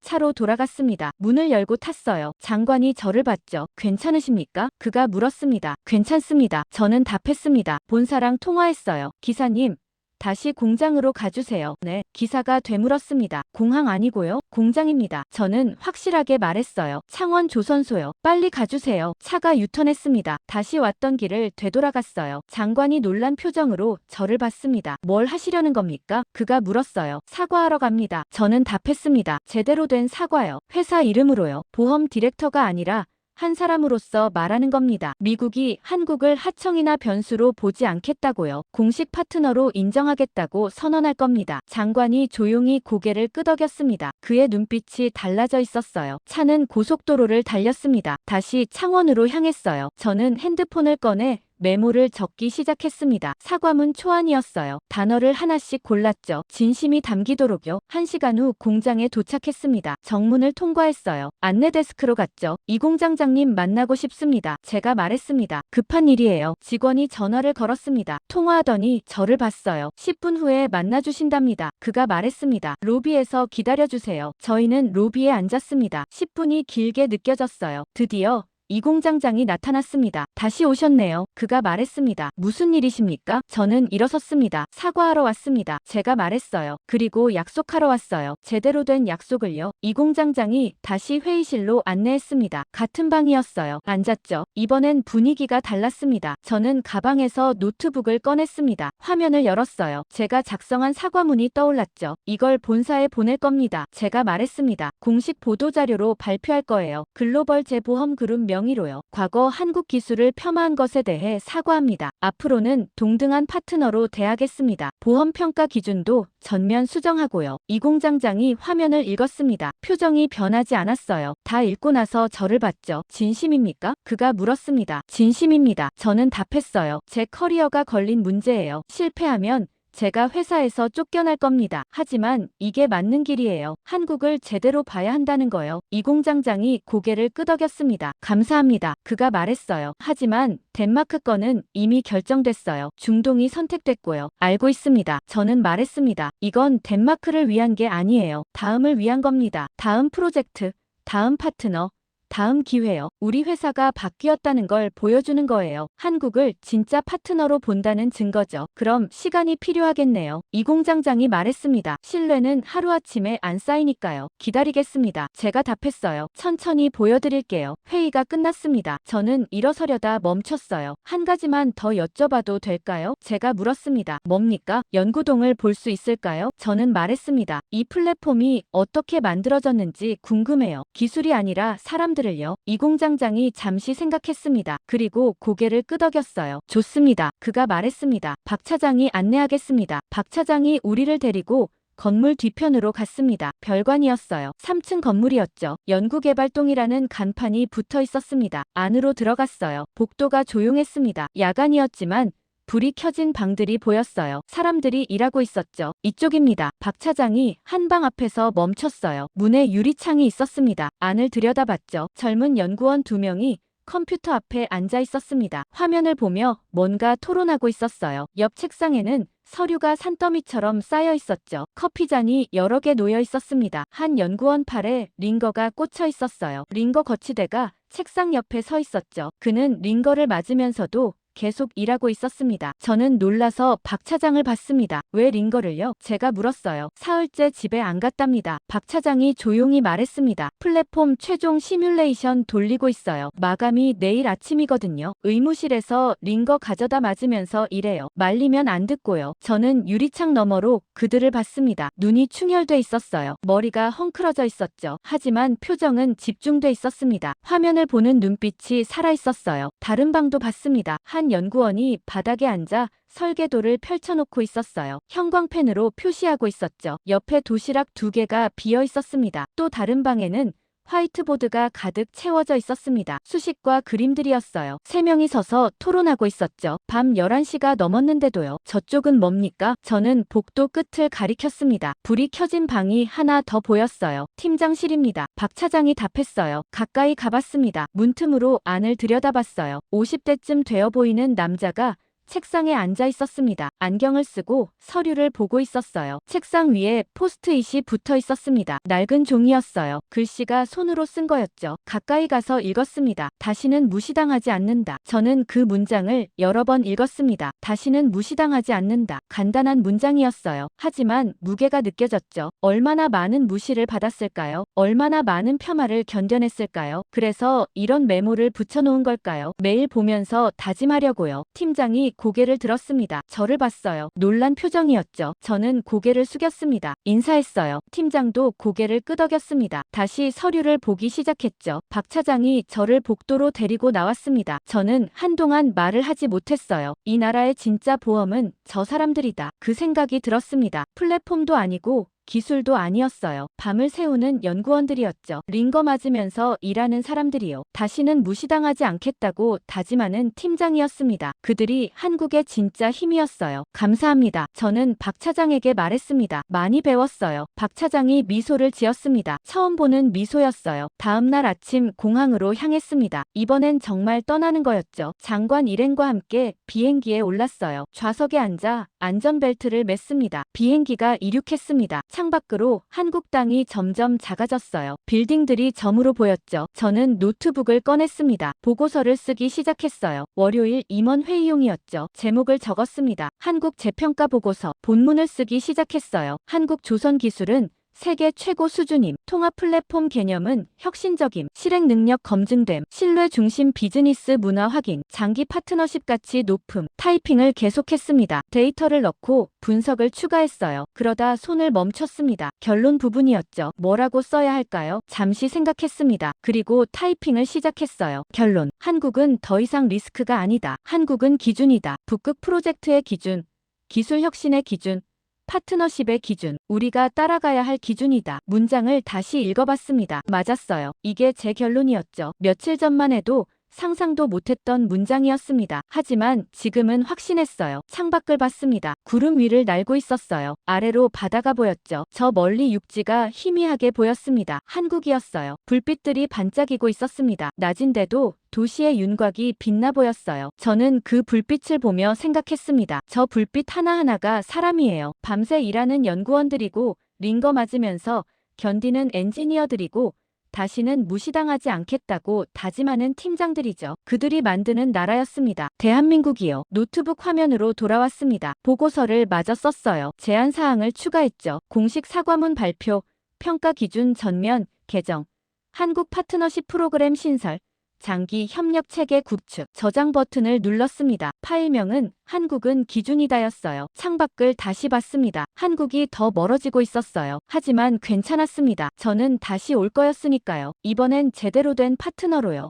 차로 돌아갔습니다. 문을 열고 탔어요. 장관이 저를 봤죠. 괜찮으십니까? 그가 물었습니다. 괜찮습니다. 저는 답했습니다. 본사랑 통화했어요. 기사님, 다시 공장으로 가주세요. 네, 기사가 되물었습니다. 공항 아니고요? 공장입니다. 저는 확실하게 말했어요. 창원 조선소요. 빨리 가주세요. 차가 유턴했습니다. 다시 왔던 길을 되돌아갔어요. 장관이 놀란 표정으로 저를 봤습니다. 뭘 하시려는 겁니까? 그가 물었어요. 사과하러 갑니다. 저는 답했습니다. 제대로 된 사과요. 회사 이름으로요. 보험 디렉터가 아니라 한 사람으로서 말하는 겁니다. 미국이 한국을 하청이나 변수로 보지 않겠다고요. 공식 파트너로 인정하겠다고 선언할 겁니다. 장관이 조용히 고개를 끄덕였습니다. 그의 눈빛이 달라져 있었어요. 차는 고속도로를 달렸습니다. 다시 창원으로 향했어요. 저는 핸드폰을 꺼내 메모를 적기 시작했습니다. 사과문 초안이었어요. 단어를 하나씩 골랐죠. 진심이 담기도록요. 1시간 후 공장에 도착했습니다. 정문을 통과했어요. 안내 데스크로 갔죠. 이 공장장님 만나고 싶습니다. 제가 말했습니다. 급한 일이에요. 직원이 전화를 걸었습니다. 통화하더니 저를 봤어요. 10분 후에 만나주신답니다. 그가 말했습니다. 로비에서 기다려주세요. 저희는 로비에 앉았습니다. 10분이 길게 느껴졌어요. 드디어 이 공장장이 나타났습니다. 다시 오셨네요. 그가 말했습니다. 무슨 일이십니까? 저는 일어섰습니다. 사과하러 왔습니다. 제가 말했어요. 그리고 약속하러 왔어요. 제대로 된 약속을요. 이 공장장이 다시 회의실로 안내했습니다. 같은 방이었어요. 앉았죠. 이번엔 분위기가 달랐습니다. 저는 가방에서 노트북을 꺼냈습니다. 화면을 열었어요. 제가 작성한 사과문이 떠올랐죠. 이걸 본사에 보낼 겁니다. 제가 말했습니다. 공식 보도자료로 발표할 거예요. 글로벌 재보험 그룹 명의로요. 과거 한국 기술을 폄하한 것에 대해 사과합니다. 앞으로는 동등한 파트너로 대하겠습니다. 보험 평가 기준도 전면 수정하고요. 이 공장장이 화면을 읽었습니다. 표정이 변하지 않았어요. 다 읽고 나서 저를 봤죠. 진심입니까? 그가 물었습니다. 진심입니다. 저는 답했어요. 제 커리어가 걸린 문제예요. 실패하면 제가 회사에서 쫓겨날 겁니다. 하지만 이게 맞는 길이에요. 한국을 제대로 봐야 한다는 거요. 이 공장장이 고개를 끄덕였습니다. 감사합니다. 그가 말했어요. 하지만 덴마크 건은 이미 결정됐어요. 중동이 선택됐고요. 알고 있습니다. 저는 말했습니다. 이건 덴마크를 위한 게 아니에요. 다음을 위한 겁니다. 다음 프로젝트, 다음 파트너, 다음 기회요. 우리 회사가 바뀌었다는 걸 보여주는 거예요. 한국을 진짜 파트너로 본다는 증거죠. 그럼 시간이 필요하겠네요. 이 공장장이 말했습니다. 신뢰는 하루아침에 안 쌓이니까요. 기다리겠습니다. 제가 답했어요. 천천히 보여드릴게요. 회의가 끝났습니다. 저는 일어서려다 멈췄어요. 한 가지만 더 여쭤봐도 될까요? 제가 물었습니다. 뭡니까? 연구동을 볼 수 있을까요? 저는 말했습니다. 이 플랫폼이 어떻게 만들어졌는지 궁금해요. 기술이 아니라 사람들을요. 이 공장장이 잠시 생각했습니다. 그리고 고개를 끄덕였어요. 좋습니다. 그가 말했습니다. 박 차장이 안내하겠습니다. 박 차장이 우리를 데리고 건물 뒤편으로 갔습니다. 별관이었어요. 3층 건물이었죠. 연구개발동이라는 간판이 붙어 있었습니다. 안으로 들어갔어요. 복도가 조용했습니다. 야간이었지만 불이 켜진 방들이 보였어요. 사람들이 일하고 있었죠. 이쪽입니다. 박 차장이 한 방 앞에서 멈췄어요. 문에 유리창이 있었습니다. 안을 들여다봤죠. 젊은 연구원 2명이 컴퓨터 앞에 앉아 있었습니다. 화면을 보며 뭔가 토론하고 있었어요. 옆 책상에는 서류가 산더미처럼 쌓여 있었죠. 커피잔이 여러 개 놓여 있었습니다. 한 연구원 팔에 링거가 꽂혀 있었어요. 링거 거치대가 책상 옆에 서 있었죠. 그는 링거를 맞으면서도 계속 일하고 있었습니다. 저는 놀라서 박 차장을 봤습니다. 왜 링거를요? 제가 물었어요. 사흘째 집에 안 갔답니다. 박 차장이 조용히 말했습니다. 플랫폼 최종 시뮬레이션 돌리고 있어요. 마감이 내일 아침이거든요. 의무실에서 링거 가져다 맞으면서 일해요. 말리면 안 듣고요. 저는 유리창 너머로 그들을 봤습니다. 눈이 충혈돼 있었어요. 머리가 헝클어져 있었죠. 하지만 표정은 집중돼 있었습니다. 화면을 보는 눈빛이 살아있었어요. 다른 방도 봤습니다. 한 연구원이 바닥에 앉아 설계도를 펼쳐놓고 있었어요. 형광펜으로 표시하고 있었죠. 옆에 도시락 2개가 비어 있었습니다. 또 다른 방에는 화이트보드가 가득 채워져 있었습니다. 수식과 그림들이었어요. 3명이 서서 토론하고 있었죠. 밤 11시가 넘었는데도요. 저쪽은 뭡니까? 저는 복도 끝을 가리켰습니다. 불이 켜진 방이 하나 더 보였어요. 팀장실입니다. 박 차장이 답했어요. 가까이 가봤습니다. 문틈으로 안을 들여다봤어요. 50대쯤 되어 보이는 남자가 책상에 앉아 있었습니다. 안경을 쓰고 서류를 보고 있었어요. 책상 위에 포스트잇이 붙어 있었습니다. 낡은 종이였어요. 글씨가 손으로 쓴 거였죠. 가까이 가서 읽었습니다. 다시는 무시당하지 않는다. 저는 그 문장을 여러 번 읽었습니다. 다시는 무시당하지 않는다. 간단한 문장이었어요. 하지만 무게가 느껴졌죠. 얼마나 많은 무시를 받았을까요? 얼마나 많은 폄하를 견뎌냈을까요? 그래서 이런 메모를 붙여놓은 걸까요? 매일 보면서 다짐하려고요. 팀장이 고개를 들었습니다. 저를 봤어요. 놀란 표정이었죠. 저는 고개를 숙였습니다. 인사했어요. 팀장도 고개를 끄덕였습니다. 다시 서류를 보기 시작했죠. 박 차장이 저를 복도로 데리고 나왔습니다. 저는 한동안 말을 하지 못했어요. 이 나라의 진짜 보험은 저 사람들이다. 그 생각이 들었습니다. 플랫폼도 아니고 기술도 아니었어요. 밤을 새우는 연구원들이었죠. 링거 맞으면서 일하는 사람들이요. 다시는 무시당하지 않겠다고 다짐하는 팀장이었습니다. 그들이 한국의 진짜 힘이었어요. 감사합니다. 저는 박 차장에게 말했습니다. 많이 배웠어요. 박 차장이 미소를 지었습니다. 처음 보는 미소였어요. 다음 날 아침 공항으로 향했습니다. 이번엔 정말 떠나는 거였죠. 장관 일행과 함께 비행기에 올랐어요. 좌석에 앉아 안전벨트를 맸습니다. 비행기가 이륙했습니다. 창밖으로 한국 땅이 점점 작아졌어요. 빌딩들이 점으로 보였죠. 저는 노트북을 꺼냈습니다. 보고서를 쓰기 시작했어요. 월요일 임원 회의용이었죠. 제목을 적었습니다. 한국 재평가 보고서. 본문을 쓰기 시작했어요. 한국 조선 기술은 세계 최고 수준임. 통합 플랫폼 개념은 혁신적임. 실행 능력 검증됨. 신뢰 중심 비즈니스 문화 확인. 장기 파트너십 가치 높음. 타이핑을 계속했습니다. 데이터를 넣고 분석을 추가했어요. 그러다 손을 멈췄습니다. 결론 부분이었죠. 뭐라고 써야 할까요? 잠시 생각했습니다. 그리고 타이핑을 시작했어요. 결론. 한국은 더 이상 리스크가 아니다. 한국은 기준이다. 북극 프로젝트의 기준. 기술 혁신의 기준. 파트너십의 기준, 우리가 따라가야 할 기준이다. 문장을 다시 읽어봤습니다. 맞았어요. 이게 제 결론이었죠. 며칠 전만 해도 상상도 못했던 문장이었습니다. 하지만 지금은 확신했어요. 창밖을 봤습니다. 구름 위를 날고 있었어요. 아래로 바다가 보였죠. 저 멀리 육지가 희미하게 보였습니다. 한국이었어요. 불빛들이 반짝이고 있었습니다. 낮인데도 도시의 윤곽이 빛나 보였어요. 저는 그 불빛을 보며 생각했습니다. 저 불빛 하나하나가 사람이에요. 밤새 일하는 연구원들이고 링거 맞으면서 견디는 엔지니어들이고 다시는 무시당하지 않겠다고 다짐하는 팀장들이죠. 그들이 만드는 나라였습니다. 대한민국이요. 노트북 화면으로 돌아왔습니다. 보고서를 마저 썼어요. 제안사항을 추가했죠. 공식 사과문 발표, 평가 기준 전면 개정, 한국 파트너십 프로그램 신설, 장기 협력 체계 구축, 저장 버튼을 눌렀습니다. 파일명은 한국은 기준이다였어요. 창밖을 다시 봤습니다. 한국이 더 멀어지고 있었어요. 하지만 괜찮았습니다. 저는 다시 올 거였으니까요. 이번엔 제대로 된 파트너로요.